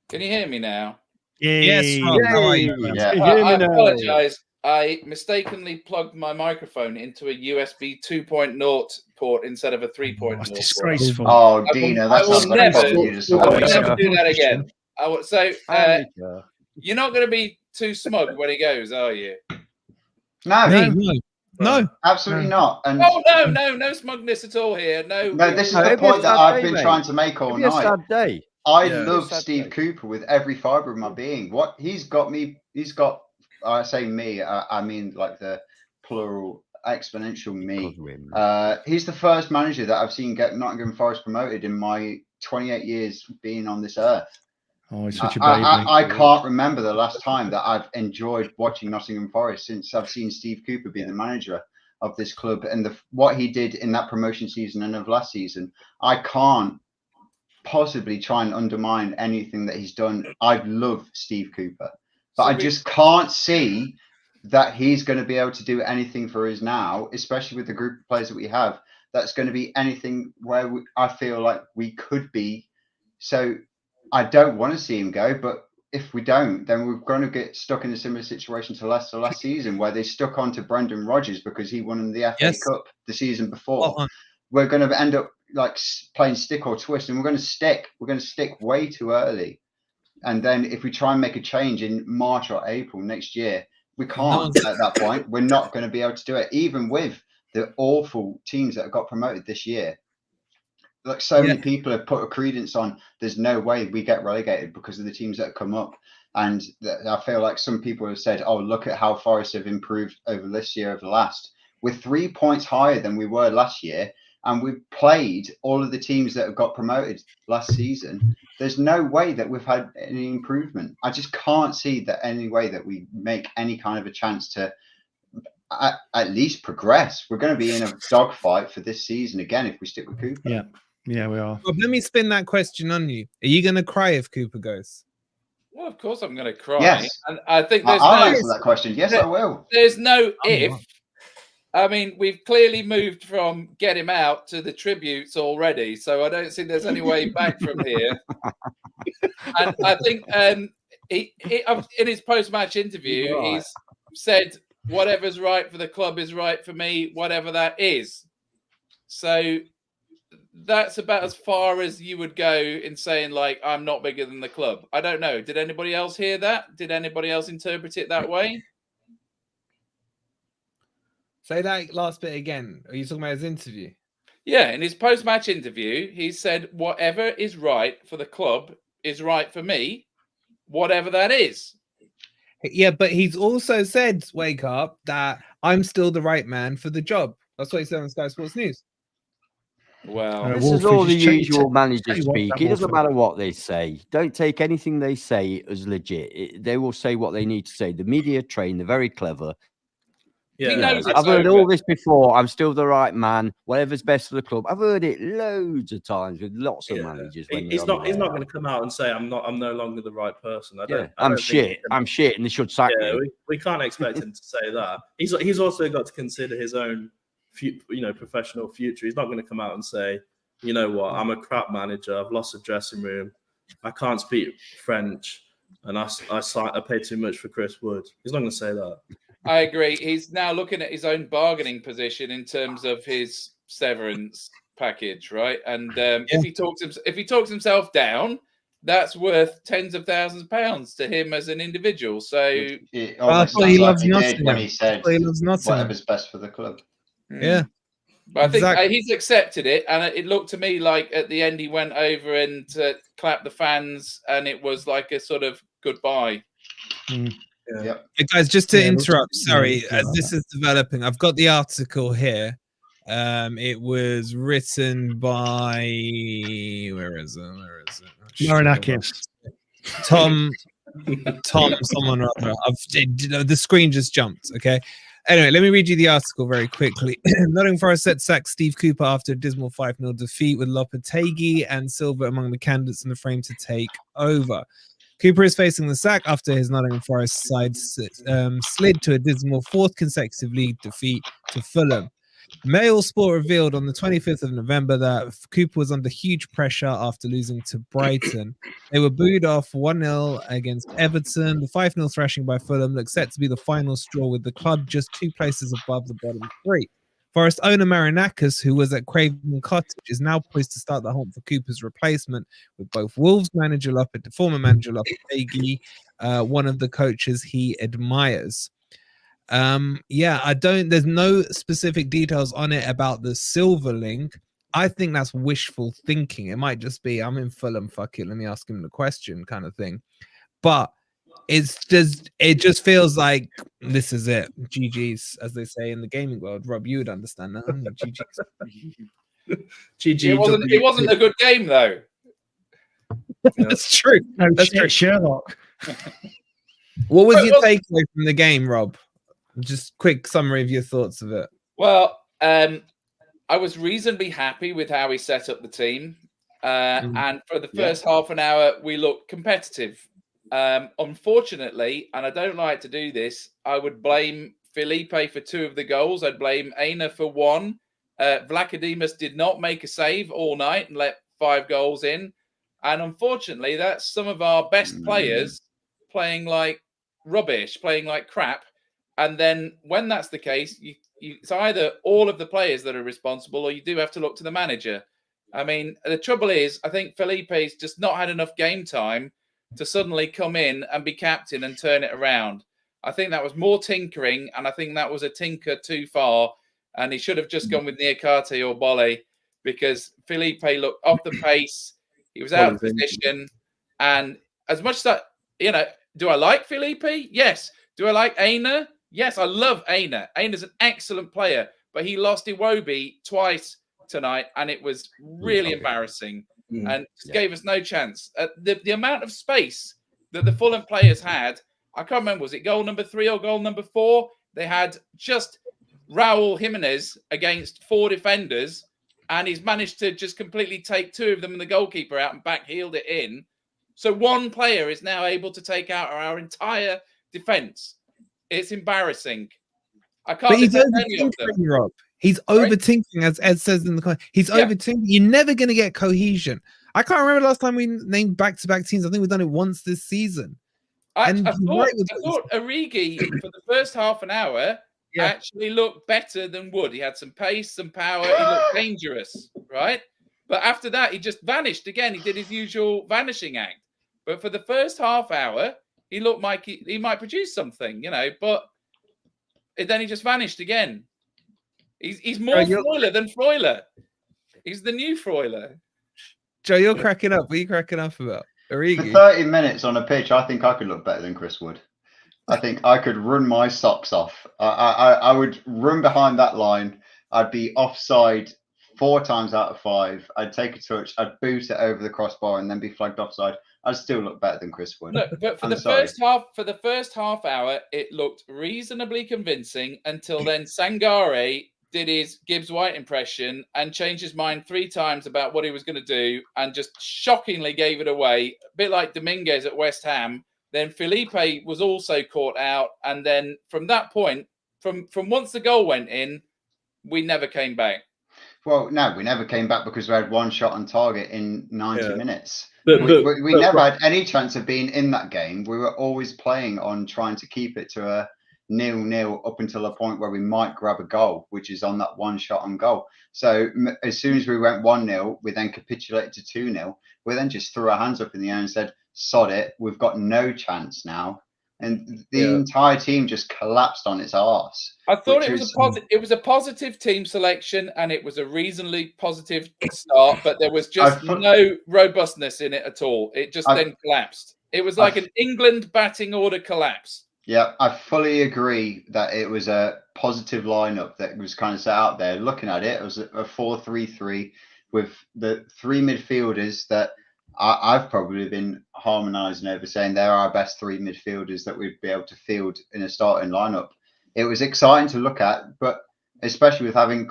Can you hear me now? Yes, Rob. How are you? I apologize. I mistakenly plugged my microphone into a USB 2.0 port instead of a 3.0. That's disgraceful. Oh, Dino, that's I will never do that again. You're not going to be too smug when he goes, are you? No, absolutely not. And no smugness at all here. No, this is the point that I've been trying to make all night. Sad day. I love Steve Cooper with every fiber of my being. What he's got, I say me, I mean like the plural exponential me. He's the first manager that I've seen get Nottingham Forest promoted in my 28 years being on this earth. Oh, he's such a baby. I can't remember the last time that I've enjoyed watching Nottingham Forest since I've seen Steve Cooper be the manager of this club, and what he did in that promotion season and of last season. I can't possibly try and undermine anything that he's done. I love Steve Cooper, but I just can't see that he's going to be able to do anything for us now, especially with the group of players that we have. That's going to be anything where I feel like we could be. So I don't want to see him go, but if we don't, then we're going to get stuck in a similar situation to Leicester last season, where they stuck on to Brendan Rodgers because he won the FA Cup the season before. We're going to end up like playing stick or twist, and we're going to stick. We're going to stick way too early. And then if we try and make a change in March or April next year, we can't at that point. We're not going to be able to do it, even with the awful teams that have got promoted this year. Like so many people have put a credence on, there's no way we get relegated because of the teams that have come up. And I feel like some people have said, oh, look at how Forest have improved over this year, over last. We're 3 points higher than we were last year. And we've played all of the teams that have got promoted last season. There's no way that we've had any improvement. I just can't see that any way that we make any kind of a chance to at least progress. We're going to be in a dogfight for this season again if we stick with Cooper. Yeah, we are. Well, let me spin that question on you. Are you going to cry if Cooper goes? Well, of course I'm going to cry. Yes. And I think there's I'll answer that question. Yes, I will. There's no if. I mean, we've clearly moved from get him out to the tributes already, so I don't think there's any way back from here. And I think he in his post-match interview, he's said, whatever's right for the club is right for me, whatever that is. So that's about as far as you would go in saying, like, I'm not bigger than the club. I don't know. Did anybody else hear that? Did anybody else interpret it that way? Say that last bit again. Are you talking about his interview? Yeah, in his post-match interview, he said, whatever is right for the club is right for me, whatever that is. Yeah, but he's also said, wake up, that I'm still the right man for the job. That's what he said on Sky Sports News. Well, this is all the usual manager speak. It doesn't matter what they say. Don't take anything they say as legit. They will say what they need to say. The media train, they're very clever. Yeah, I've heard all this before. I'm still the right man. Whatever's best for the club. I've heard it loads of times with lots of managers. He's not going to come out and say I'm no longer the right person. I'm shit, and they should sack me. We can't expect him to say that. He's also got to consider his own, professional future. He's not going to come out and say, you know what, I'm a crap manager. I've lost a dressing room. I can't speak French, and I pay too much for Chris Wood. He's not going to say that. I agree. He's now looking at his own bargaining position in terms of his severance package, right? And if he talks himself down, that's worth tens of thousands of pounds to him as an individual. So he loves Nottingham. When he said whatever's best for the club. Yeah. But I think he's accepted it, and it looked to me like at the end he went over and clapped the fans, and it was like a sort of goodbye. Yeah. Hey guys, just to interrupt, sorry, as this is developing, I've got the article here. It was written by where is it? Marinakis. Tom, someone or other. The screen just jumped. Okay. Anyway, let me read you the article very quickly. Nottingham Forest set sack Steve Cooper after a dismal 5-0 defeat, with Lopetegui and Silva among the candidates in the frame to take over. Cooper is facing the sack after his Nottingham Forest side slid to a dismal 4th consecutive league defeat to Fulham. Mail Sport revealed on the 25th of November that Cooper was under huge pressure after losing to Brighton. They were booed off 1-0 against Everton. The 5-0 thrashing by Fulham looks set to be the final straw, with the club just 2 places above the bottom 3. Forest owner Marinakis, who was at Craven Cottage, is now poised to start the hunt for Cooper's replacement, with both Wolves manager former manager Lopetegui, one of the coaches he admires. There's no specific details on it about the Silver link. I think that's wishful thinking. It might just be, I'm in Fulham, fuck it, let me ask him the question kind of thing. But it just feels like this is it. GG's, as they say in the gaming world. Rob, you would understand that. GG's. It wasn't a good game though. That's true. No That's shit, true. Sherlock. What was your Well, takeaway from the game, Rob? Just quick summary of your thoughts of it. Well, I was reasonably happy with how he set up the team. And for the first half an hour, we looked competitive. Unfortunately, and I don't like to do this, I would blame Felipe for 2 of the goals. I'd blame Aina for 1. Vlachodimos did not make a save all night and let 5 goals in. And unfortunately, that's some of our best players playing like rubbish, playing like crap. And then when that's the case, it's either all of the players that are responsible or you do have to look to the manager. I mean, the trouble is, I think Felipe's just not had enough game time to suddenly come in and be captain and turn it around. I think that was more tinkering, and I think that was a tinker too far. And he should have just gone with Niakate or Bolle, because Felipe looked off the pace. He was out of position. And as much as that, do I like Felipe? Yes. Do I like Aina? Yes, I love Aina. Aina's an excellent player, but he lost Iwobi twice tonight, and it was really embarrassing and just gave us no chance. The amount of space that the Fulham players had, I can't remember, was it goal number 3 or goal number 4? They had just Raul Jimenez against 4 defenders, and he's managed to just completely take 2 of them and the goalkeeper out and back-heeled it in. So one player is now able to take out our entire defence. It's embarrassing. I can't. But he's overthinking, Rob. He's overthinking, as Ed says in the comment. He's overthinking. You're never going to get cohesion. I can't remember the last time we named back-to-back teams. I think we've done it once this season. I thought Origi for the first half an hour actually looked better than Wood. He had some pace, some power. He looked dangerous, right? But after that, he just vanished again. He did his usual vanishing act. But for the first half hour, he looked like he might produce something, but then he just vanished again. He's more Freuler than Freuler. He's the new Freuler. Joe, you're cracking up. What are you cracking up about? Origi. For 30 minutes on a pitch, I think I could look better than Chris Wood. I think I could run my socks off. I would run behind that line. I'd be offside 4 times out of 5. I'd take a touch. I'd boot it over the crossbar and then be flagged offside. I'd still look better than Chris Wood. No, but for the first half hour, it looked reasonably convincing until then Sangare did his Gibbs White impression and changed his mind 3 times about what he was going to do and just shockingly gave it away, a bit like Dominguez at West Ham. Then Felipe was also caught out, and then from that point, from once the goal went in, we never came back. Well, no, we never came back because we had 1 shot on target in 90 minutes. But We never had any chance of being in that game. We were always playing on trying to keep it to a 0-0 up until a point where we might grab a goal, which is on that 1 shot on goal. So as soon as we went 1-0, we then capitulated to 2-0. We then just threw our hands up in the air and said, sod it, we've got no chance now. And the entire team just collapsed on its arse. I thought it was a positive team selection, and it was a reasonably positive start, but there was just no robustness in it at all. It just then collapsed. It was like an England batting order collapse. Yeah, I fully agree that it was a positive lineup that was kind of set out there. Looking at it, it was a 4-3-3 with the 3 midfielders that I've probably been harmonising over, saying they're our best 3 midfielders that we'd be able to field in a starting lineup. It was exciting to look at, but especially with having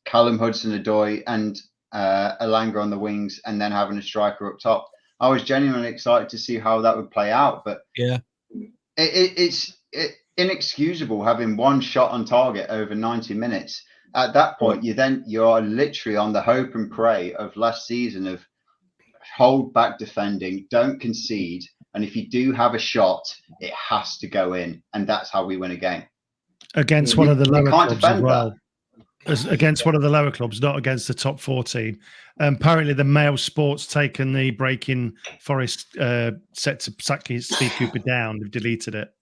Callum Hudson-Odoi and Elanga on the wings and then having a striker up top, I was genuinely excited to see how that would play out. But it's inexcusable having 1 shot on target over 90 minutes. At that point, you're literally on the hope and pray of last season of hold back defending, don't concede, and if you do have a shot, it has to go in, and that's how we win a game. Against one of the lower clubs as well. Against one of the lower clubs, not against the top 14. Apparently, the Mail Sports taken the breaking Forest set to sack Steve Cooper down. They've deleted it.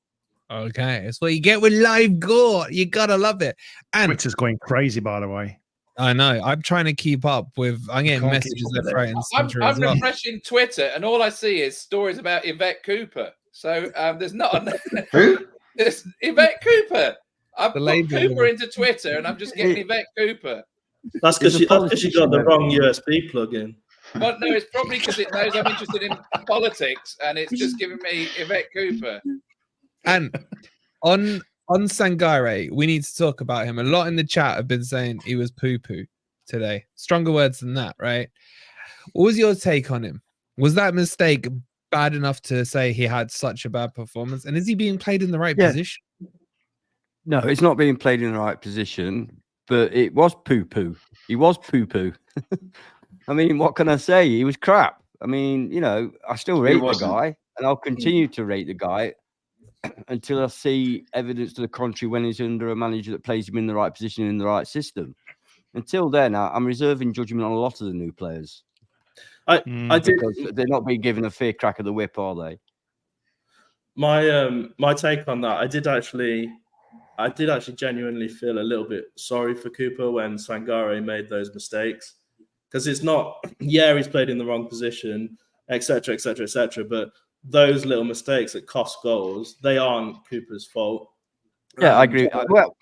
Okay, that's what you get with live GOR. You gotta love it. And Twitter's going crazy, by the way. I know. I'm trying to keep up with. I'm getting messages left, right, and center as well. I'm refreshing Twitter, and all I see is stories about Yvette Cooper. So there's not. Who? There's Yvette Cooper. I've The put lady Cooper into Twitter, and I'm just getting Yvette Cooper. That's because she got the wrong USB plug in. Well, no, it's probably because it knows I'm interested in politics, and it's just giving me Yvette Cooper. And on Sangare, we need to talk about him. A lot in the chat have been saying he was poo-poo today. Stronger words than that, right? What was your take on him? Was that mistake bad enough to say he had such a bad performance? And is he being played in the right position? No, it's not being played in the right position, but it was poo-poo. He was poo-poo. I mean, what can I say? He was crap. I mean, you know, I still rate the guy, and I'll continue to rate the guy until I see evidence to the contrary when he's under a manager that plays him in the right position in the right system. Until then, I'm reserving judgment on a lot of the new players. I did. Because they're not being given a fair crack of the whip, are they? My take on that, I did actually genuinely feel a little bit sorry for Cooper when Sangare made those mistakes, because it's not, he's played in the wrong position, etc., etc., etc. But those little mistakes that cost goals, they aren't Cooper's fault. Yeah, I agree. Well,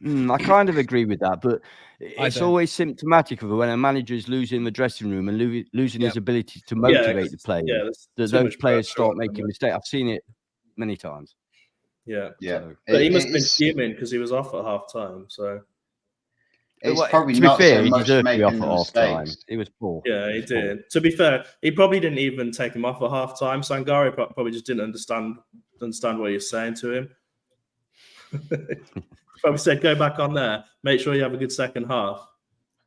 I kind of agree with that, but it's always symptomatic of when a manager is losing the dressing room and losing his ability to motivate the players. That those players start making mistakes. I've seen it many times. Yeah. So, but he must have been fuming because he was off at half time. So it's probably to be not fair, so he much deserved to be off making at the half time. mistakes. He was poor. Yeah, he did. To be fair, he probably didn't even take him off at half time. Sangare probably just didn't understand what you're saying to him. Probably said, go back on there, make sure you have a good second half.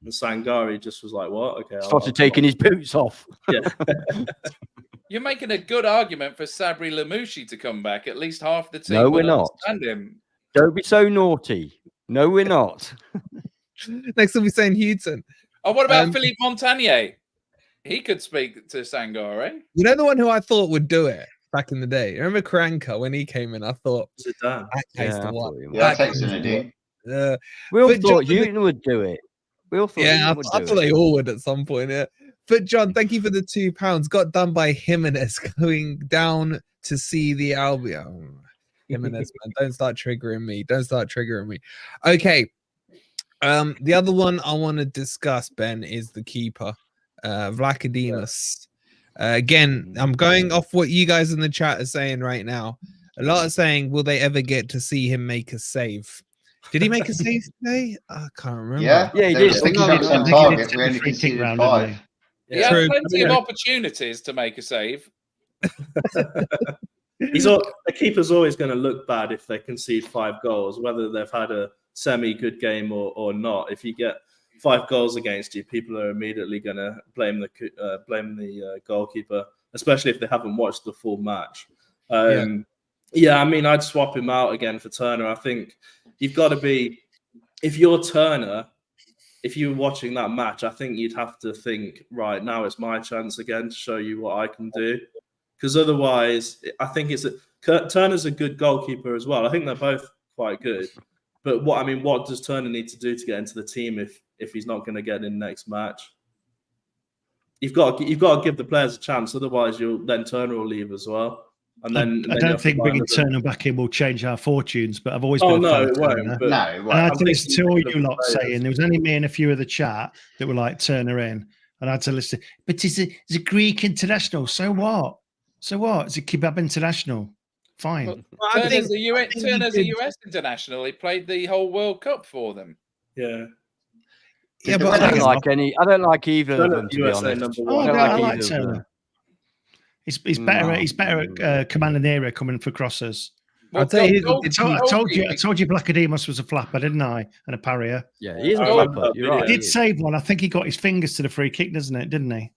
And Sangare just was like, what? Okay. Started taking his boots off. Yeah. You're making a good argument for Sabri Lamouchi to come back. At least half the team No, we're will not. understand him. Don't be so naughty. No, we're not. Next, we'll be saying Houghton. Oh, what about Philippe Montagnier? He could speak to Sangare. You know the one who I thought would do it back in the day? Remember Karanka when he came in? I thought Zidane. that guy's the one. Yeah, I texted him, dude. We all But thought John- Houghton would do it. We all thought Yeah, Houghton would I do thought it. they all would at some point. Yeah. But John, thank you for the £2. Got done by Jimenez going down to see the Albion. Jimenez, man, don't start triggering me. Don't start triggering me. Okay. The other one I want to discuss, Ben, is the keeper, Vlachodimos. Again, I'm going off what you guys in the chat are saying right now. A lot are saying, will they ever get to see him make a save? Did he make a save today? I can't remember. Yeah, Yeah, he there did. was 60% I think he target. did We only free kick conceded round, 5. didn't He had True. plenty of opportunities to make a save. The keeper's always going to look bad if they concede 5 goals, whether they've had a semi-good game or not. If you get 5 goals against you, people are immediately going to blame the goalkeeper, especially if they haven't watched the full match. Yeah, I mean, I'd swap him out again for Turner. I think you've got to be, if you're Turner, if you're watching that match, I think you'd have to think, right, now it's my chance again to show you what I can do. Because otherwise, I think Turner's a good goalkeeper as well. I think they're both quite good. But what does Turner need to do to get into the team if he's not going to get in next match? You've got to give the players a chance. Otherwise, then Turner will leave as well. And then I don't think bringing Turner back in will change our fortunes, but I've always been a fan of Turner. No, And I had to listen to all you lot saying, there was only me and a few of the chat that were like Turner in, and I had to listen. But he's a Greek international, so what? So what? It's a kebab international. Fine. Well, Turner's a US international. He played the whole World Cup for them. Yeah. Yeah, but I don't like either of them, to be USA honest. number 1. I like Turner. He's better at command and area coming for crosses. I'll tell you, I told you Vlachodimos was a flapper, didn't I? And a parier. Yeah, he is a flapper. You're right. He did save one. I think he got his fingers to the free kick, didn't he?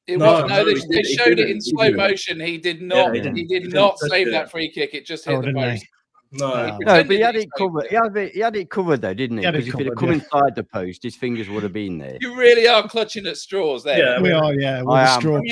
They showed it in slow motion. He did not. Yeah, he did not save that free kick. It just hit the post. No, but he had it covered. He had it covered though, didn't he? Because if it had come inside the post, his fingers would have been there. You really are clutching at straws there. Yeah, we are. Yeah, with a straw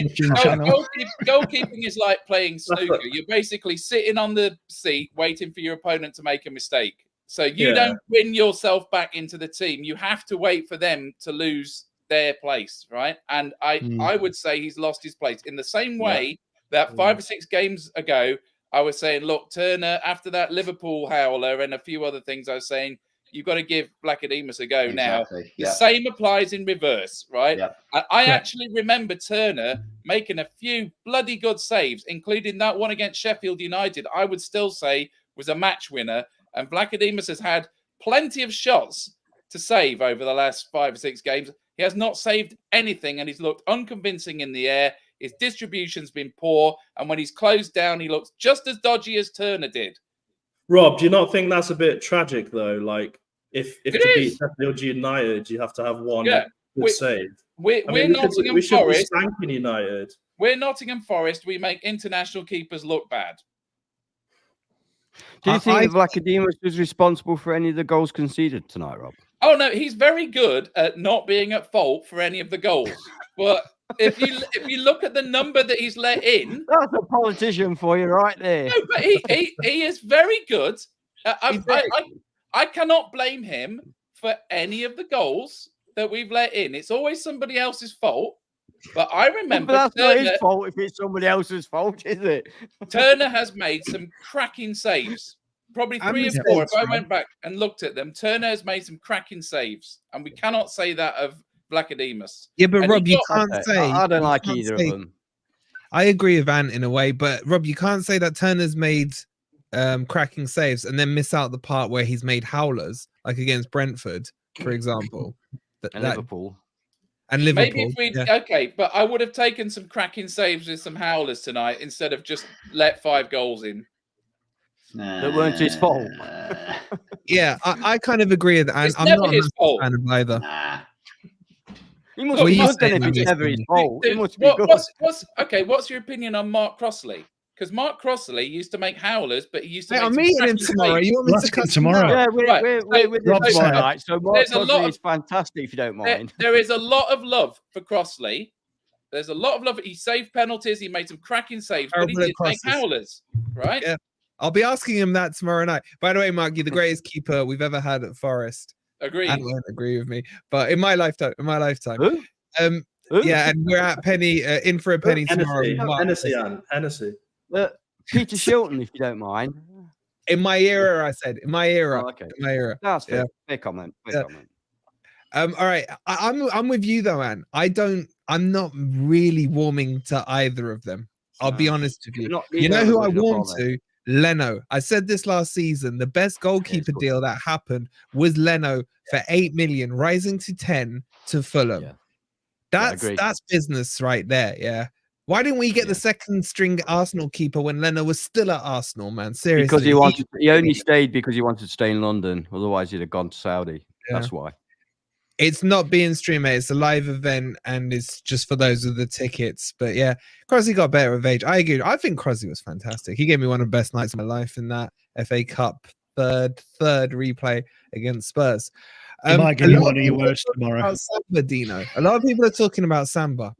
channel. Goalkeeping is like playing snooker. You're basically sitting on the seat waiting for your opponent to make a mistake. So you don't win yourself back into the team. You have to wait for them to lose their place, right? And I would say he's lost his place in the same way that 5 or 6 games ago, I was saying, look, Turner, after that Liverpool howler and a few other things, I was saying, you've got to give Blackademus a go now. Exactly. The Yeah. same applies in reverse, right? Yeah. I actually remember Turner making a few bloody good saves, including that one against Sheffield United. I would still say was a match winner, and Blackademus has had plenty of shots to save over the last 5 or 6 games. He has not saved anything, and he's looked unconvincing in the air. His distribution's been poor, and when he's closed down, he looks just as dodgy as Turner did. Rob, do you not think that's a bit tragic though? Like, if It to is. beat Sheffield United, you have to have one Yeah. good save. We're I mean, Nottingham we should be Forest. spanking United. We're Nottingham Forest. We make international keepers look bad. Do you think that Blackademus was responsible for any of the goals conceded tonight, Rob? Oh no, he's very good at not being at fault for any of the goals. But if you look at the number that he's let in, That's a politician for you, right there. no, but he is very good. I cannot blame him for any of the goals that we've let in. It's always somebody else's fault. But I remember But that's not Turner, his fault if it's somebody else's fault, is it? Turner has made some cracking saves. Probably 3 or 4. If I went back and looked at them, Turner has made some cracking saves. And we cannot say that of Blackademus. Yeah, but And Rob, he you got- can't say. I don't you like can't either say- of them. I agree with Ant in a way, but Rob, you can't say that Turner's made cracking saves and then miss out the part where he's made howlers, like against Brentford, for example. And Liverpool. And Liverpool. Maybe if we yeah. okay, but I would have taken some cracking saves with some howlers tonight instead of just let 5 goals in. That weren't his fault. Yeah, I kind of agree with Ant. It's I'm never not his a fault. fan of either. He must Look, be you good then saying, if it's Andy? never his fault. He must be What- good. what's your opinion on Mark Crossley? Because Mark Crossley used to make howlers, but he used to Hey, make I'm some meeting him cracking tomorrow. saves. You want me Let's to get cut him tomorrow. out? Yeah, Right. we're with Rob this said- tonight. So Mark There's a lot Crossley of- is fantastic if you don't mind. There is a lot of love for Crossley. There's a lot of love. He saved penalties. He made some cracking saves, but he Terrible at did make crosses. howlers, right? Yeah. I'll be asking him that tomorrow night. By the way, Mark, you're the greatest keeper we've ever had at Forest. Agreed. Ant won't agree with me, but in my lifetime, Who? um, Who? yeah, and we're at Penny in for a penny tomorrow. Hennessy, Mark. Hennessy, Anne. Hennessy. Peter Shilton, if you don't mind. In my era, I said. In my era. Oh, okay. In my era. That's fair. Yeah. Fair comment. Fair Yeah. comment. All right. I'm with you though, Anne. I'm not really warming to either of them. I'll be No. honest with you. Not You know who I neither warmed are they? to? Leno. I said this last season. The best goalkeeper good. deal that happened was Leno for 8 million, rising to 10 to Fulham. Yeah. That's agree. that's business right there. Yeah. Why didn't we get the second string Arsenal keeper when Leno was still at Arsenal, man? Seriously. Because he only stayed because he wanted to stay in London. Otherwise, he'd have gone to Saudi. Yeah. That's why. It's not being streamed, mate. It's a live event, and it's just for those with the tickets. But yeah, Crosby got better with age. I agree. I think Crosby was fantastic. He gave me one of the best nights of my life in that FA Cup third replay against Spurs. He might give you one of your worst tomorrow. About Samba, Dino. A lot of people are talking about Samba.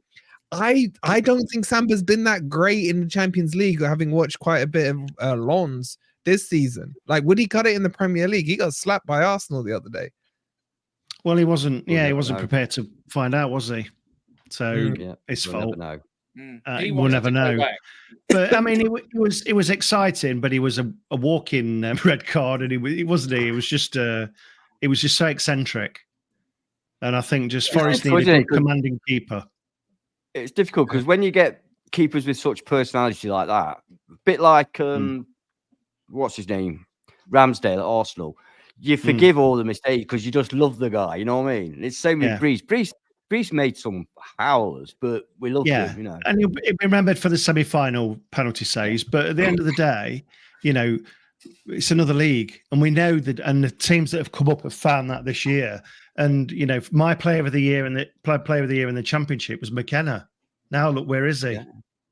I don't think Samba's been that great in the Champions League, having watched quite a bit of Lons this season. Like, would he cut it in the Premier League? He got slapped by Arsenal the other day. Well, he wasn't. We'll Yeah, he never wasn't know. prepared to find out, was he? So Yeah, it's we'll never fault. know. He We'll wanted never to go know. back. But I mean, it was exciting, but he was a walk-in red card, and he wasn't. He was just so eccentric. And I think just Forest difficult, needed a isn't it? commanding keeper. It's difficult because when you get keepers with such personality like that, a bit like what's his name, Ramsdale at Arsenal, you forgive all the mistakes because you just love the guy. You know what I mean? It's the same with Breeze. Breeze made some howlers, but we love him. You know, and he'll be remembered for the semi-final penalty saves. But at the end of the day, you know, it's another league, and we know that. And the teams that have come up have found that this year. And you know, my player of the year and the player of the year in the Championship was McKenna. Now look, where is he? Yeah.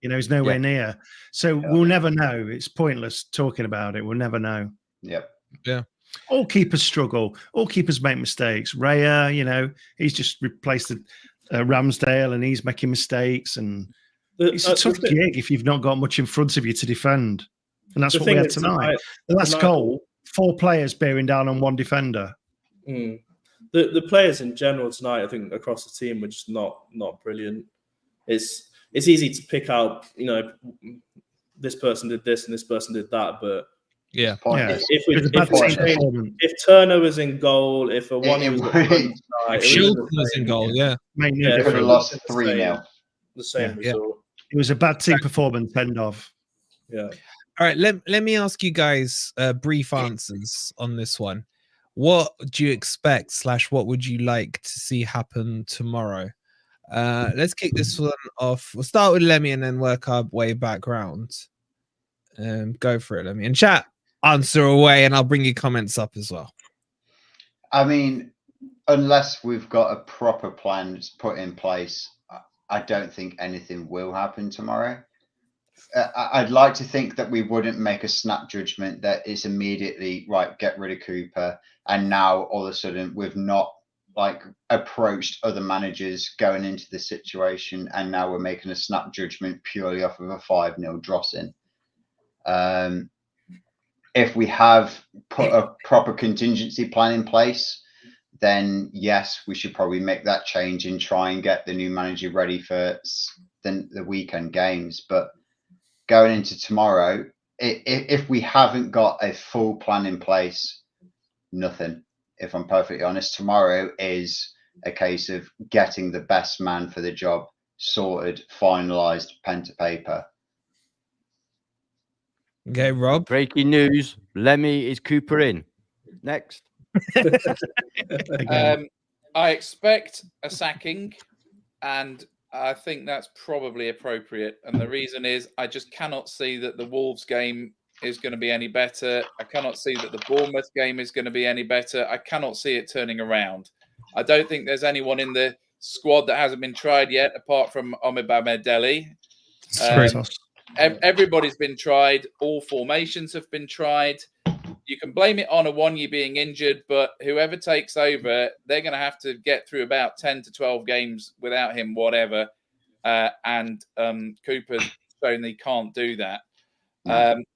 You know, he's nowhere near. So we'll never know. It's pointless talking about it. We'll never know. Yep. Yeah. All keepers struggle. All keepers make mistakes. Raya, you know, he's just replaced Ramsdale, and he's making mistakes. And it's a tough gig if you've not got much in front of you to defend. And that's what we had tonight. The last goal, 4 players bearing down on 1 defender. The players in general tonight, I think, across the team were just not brilliant. It's easy to pick out, you know, this person did this and this person did that, but Yeah. Pointless. If Turner was in goal, if Awani was If Shilton was in goal, yeah. Made no Could have difference. lost 3-0. The same result. It was a bad team performance, end of. Yeah. All right, let me ask you guys brief answers on this one. What do you expect / what would you like to see happen tomorrow? Let's kick this one off. We'll start with Lemmy and then work our way back round. Go for it, Lemmy. And chat, answer away, and I'll bring your comments up as well. I mean, unless we've got a proper plan put in place, I don't think anything will happen tomorrow. I'd like to think that we wouldn't make a snap judgment that is immediately right, get rid of Cooper, and now all of a sudden we've not like approached other managers going into the situation, and now we're making a snap judgment purely off of a 5-0 drossing. If we have put a proper contingency plan in place, then yes, we should probably make that change and try and get the new manager ready for the weekend games. But going into tomorrow, if we haven't got a full plan in place, nothing. If I'm perfectly honest, tomorrow is a case of getting the best man for the job sorted, finalised, pen to paper. Okay, Rob. Breaking news: Lemmy is Cooper in. Next. I expect a sacking, and I think that's probably appropriate. And the reason is I just cannot see that the Wolves game is going to be any better. I cannot see that the Bournemouth game is going to be any better. I cannot see it turning around. I don't think there's anyone in the squad that hasn't been tried yet, apart from Omibameh Deli. Everybody's been tried. All formations have been tried. You can blame it on Awani being injured, but whoever takes over, they're going to have to get through about 10 to 12 games without him, whatever. And Cooper's shown they can't do that.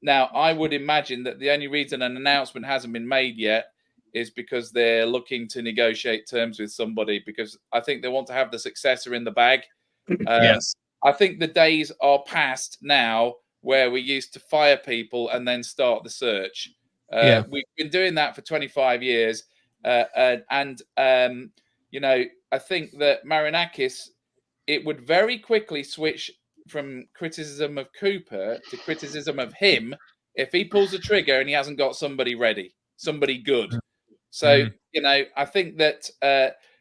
Now, I would imagine that the only reason an announcement hasn't been made yet is because they're looking to negotiate terms with somebody, because I think they want to have the successor in the bag. Yes. I think the days are past now where we used to fire people and then start the search. We've been doing that for 25 years. You know, I think that Marinakis, it would very quickly switch from criticism of Cooper to criticism of him if he pulls the trigger and he hasn't got somebody ready, somebody good. So, you know, I think that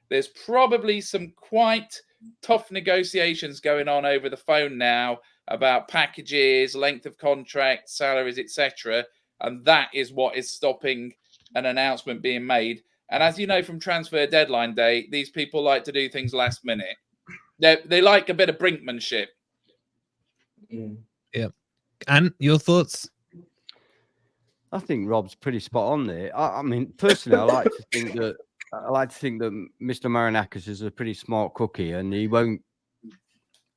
there's probably some quite tough negotiations going on over the phone now about packages, length of contract, salaries, etc. And that is what is stopping an announcement being made. And as you know from transfer deadline day, these people like to do things last minute. They like a bit of brinkmanship. Yeah. And your thoughts? I think Rob's pretty spot on there. I mean, personally, I like to think that Mr. Marinakis is a pretty smart cookie, and he won't.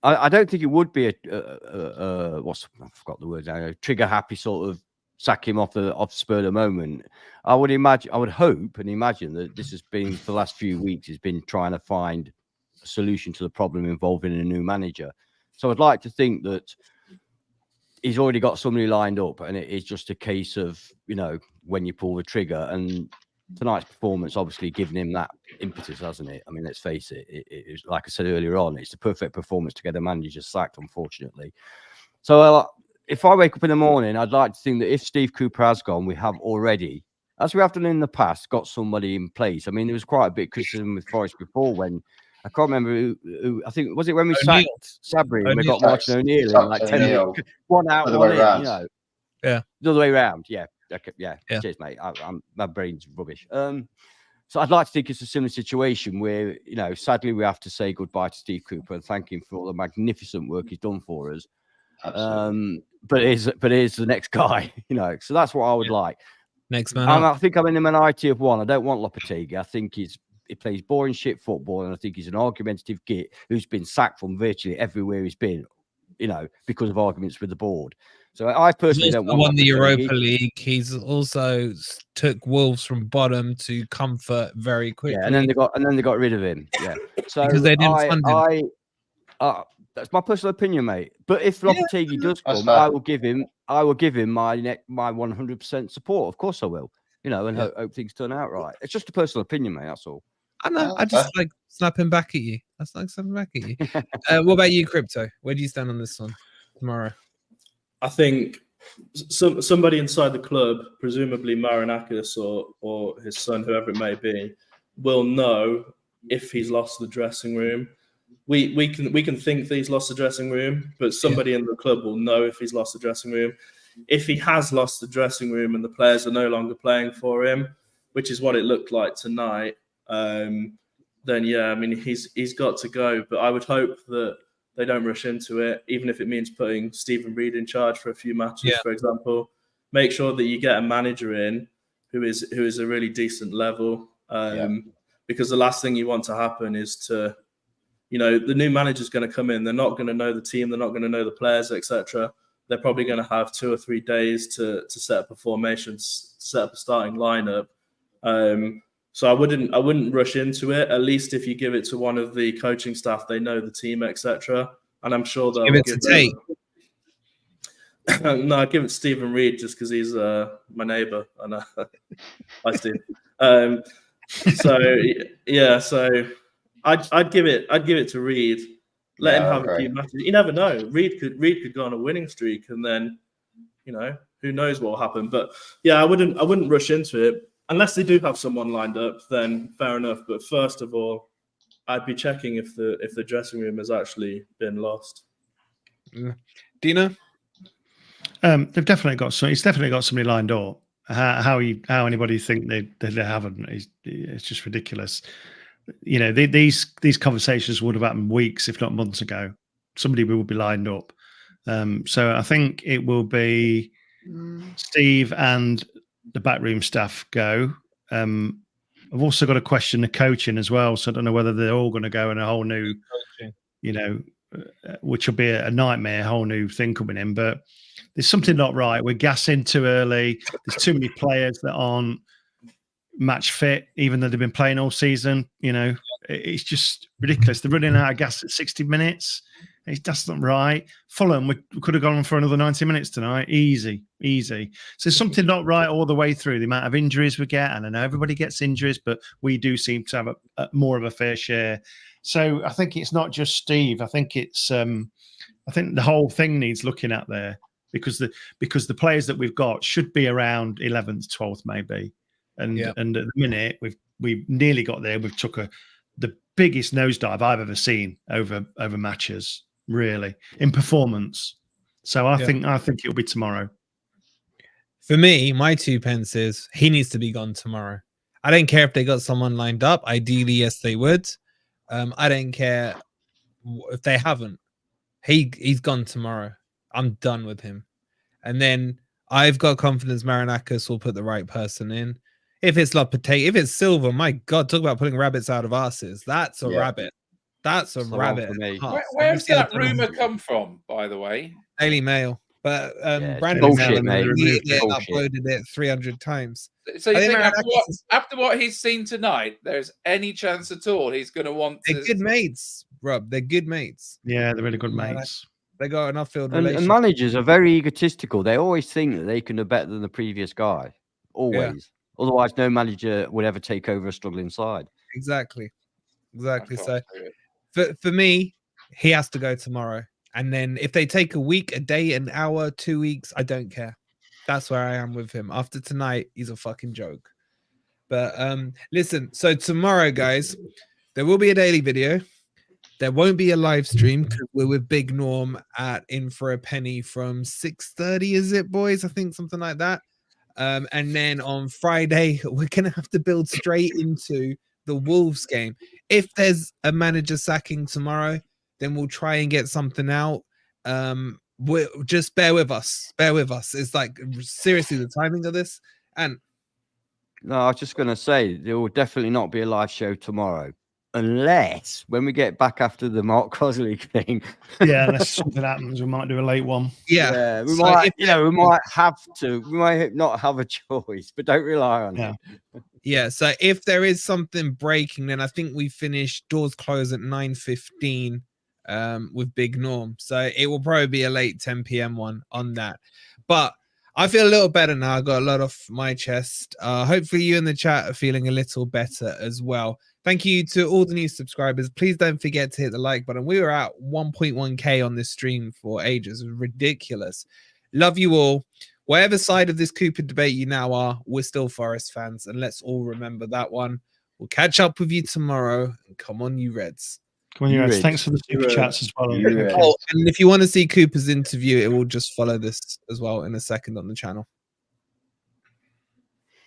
I don't think it would be I forgot the word now. Trigger happy sort of sack him off the spur of the moment. I would hope and imagine that this has been for the last few weeks. Has been trying to find a solution to the problem involving a new manager. So I'd like to think that he's already got somebody lined up, and it is just a case of, you know, when you pull the trigger. And tonight's performance obviously given him that impetus, hasn't it? I mean, let's face it. It was, like I said earlier on, it's the perfect performance to get the manager sacked, unfortunately. So if I wake up in the morning, I'd like to think that if Steve Cooper has gone, we have already, as we have done in the past, got somebody in place. I mean, there was quite a bit of criticism with Forest before when, I can't remember who I think, was it when we sacked Sabri and we got Martin O'Neill in like 10 minutes, one out, one in, you know. Yeah. The other way around. Yeah. Okay. Yeah. Yeah. Cheers, mate. My brain's rubbish. So I'd like to think it's a similar situation where, you know, sadly we have to say goodbye to Steve Cooper and thank him for all the magnificent work he's done for us. Absolutely. But here's the next guy, you know. So that's what I would like. Next man And up. I think I'm in the minority of one. I don't want Lopetegui. I think he plays boring shit football, and I think he's an argumentative git who's been sacked from virtually everywhere he's been, you know, because of arguments with the board. So I personally don't want. Won the Europa League. He's also took Wolves from bottom to comfort very quickly. Yeah, and then they got rid of him. Yeah, so because they didn't fund him. That's my personal opinion, mate. But if Lopetegui does That's come, fair. I will give him my 100% support. Of course I will. You know, and hope things turn out right. It's just a personal opinion, mate. That's all. I know. Oh, I just fair. like snapping back at you. That's like snapping back at you. What about you, Crypto? Where do you stand on this one tomorrow? I think somebody inside the club, presumably Marinakis or his son, whoever it may be, will know if he's lost the dressing room. We can think that he's lost the dressing room, but somebody in the club will know if he's lost the dressing room. If he has lost the dressing room and the players are no longer playing for him, which is what it looked like tonight, then yeah, I mean he's got to go. But I would hope that they don't rush into it, even if it means putting Stephen Reid in charge for a few matches, for example. Make sure that you get a manager in who is a really decent level, because the last thing you want to happen is to, you know, the new manager's going to come in. They're not going to know the team. They're not going to know the players, etc. They're probably going to have 2 or 3 days to set up a formation, to set up a starting lineup. So I wouldn't rush into it. At least if you give it to one of the coaching staff, they know the team, etc. And I'm sure they'll Give it to Tate. No, I give it to Stephen Reid just because he's my neighbour. And hi, Steve. So yeah, so I'd give it to Reid. Let him have a few matches. You never know. Reid could go on a winning streak, and then, you know, who knows what will happen. But yeah, I wouldn't rush into it unless they do have someone lined up. Then fair enough. But first of all, I'd be checking if the dressing room has actually been lost. Dina? They've definitely got some. He's definitely got somebody lined up. How anybody think they haven't? It's just ridiculous. You know, these conversations would have happened weeks, if not months ago. Somebody will be lined up. So I think it will be Steve and the backroom staff go. I've also got to question the coaching as well. So I don't know whether they're all going to go in a whole new, you know, which will be a nightmare, a whole new thing coming in. But there's something not right. We're gassing too early. There's too many players that aren't match fit, even though they've been playing all season. You know, it's just ridiculous. They're running out of gas at 60 minutes. That's not right. Fulham, we could have gone on for another 90 minutes tonight. Easy. So there's something not right all the way through. The amount of injuries we get, and I know everybody gets injuries, but we do seem to have a more of a fair share. So I think it's not just Steve. I think it's I think the whole thing needs looking at there, because the players that we've got should be around 11th, 12th maybe. And at the minute we've nearly got there. We've took the biggest nosedive I've ever seen over matches, really, in performance. So I think it'll be tomorrow. For me, my 2 pence is he needs to be gone tomorrow. I don't care if they got someone lined up. Ideally, yes, they would. I don't care if they haven't. He's gone tomorrow. I'm done with him. And then I've got confidence Marinakis will put the right person in. If it's Lopetegui, if it's Silva, my God, talk about putting rabbits out of asses. That's a rabbit. That's a rabbit. Where's that rumor come from, by the way? Daily Mail. But Brandon bullshit, mate. uploaded it 300 times. So you think after what he's seen tonight, there's any chance at all he's going to want to... They're good mates, Rob. They're good mates. Yeah, they're really good mates. They got an off-field relationship. And managers are very egotistical. They always think that they can do better than the previous guy. Always. Yeah. Otherwise, no manager would ever take over a struggling side. Exactly. So for me, he has to go tomorrow. And then if they take a week, a day, an hour, 2 weeks, I don't care. That's where I am with him. After tonight, he's a fucking joke. But listen, so tomorrow, guys, there will be a daily video. There won't be a live stream because we're with Big Norm at In for a Penny from 6:30, is it, boys? I think something like that. And then on Friday, we're going to have to build straight into the Wolves game. If there's a manager sacking tomorrow, then we'll try and get something out. Just bear with us. It's like, seriously, the timing of this. And no, I was just going to say, there will definitely not be a live show tomorrow. Unless when we get back after the Mark Crosley thing. Yeah, unless something happens, we might do a late one. Yeah, we might, we might have to. We might not have a choice, but don't rely on it. Yeah, so if there is something breaking, then I think we finish, doors close at 9:15 with Big Norm. So it will probably be a late 10 p.m. one on that. But I feel a little better now. I got a lot off my chest. Hopefully you in the chat are feeling a little better as well. Thank you to all the new subscribers. Please don't forget to hit the like button. We were at 1.1k on this stream for ages. It was ridiculous. Love you all. Whatever side of this Cooper debate you now are, we're still Forest fans, and let's all remember that one. We'll catch up with you tomorrow. And come on, you Reds. Come on, you Reds. Reds. Thanks for the super chats as well. You Reds. Oh, and if you want to see Cooper's interview, it will just follow this as well in a second on the channel.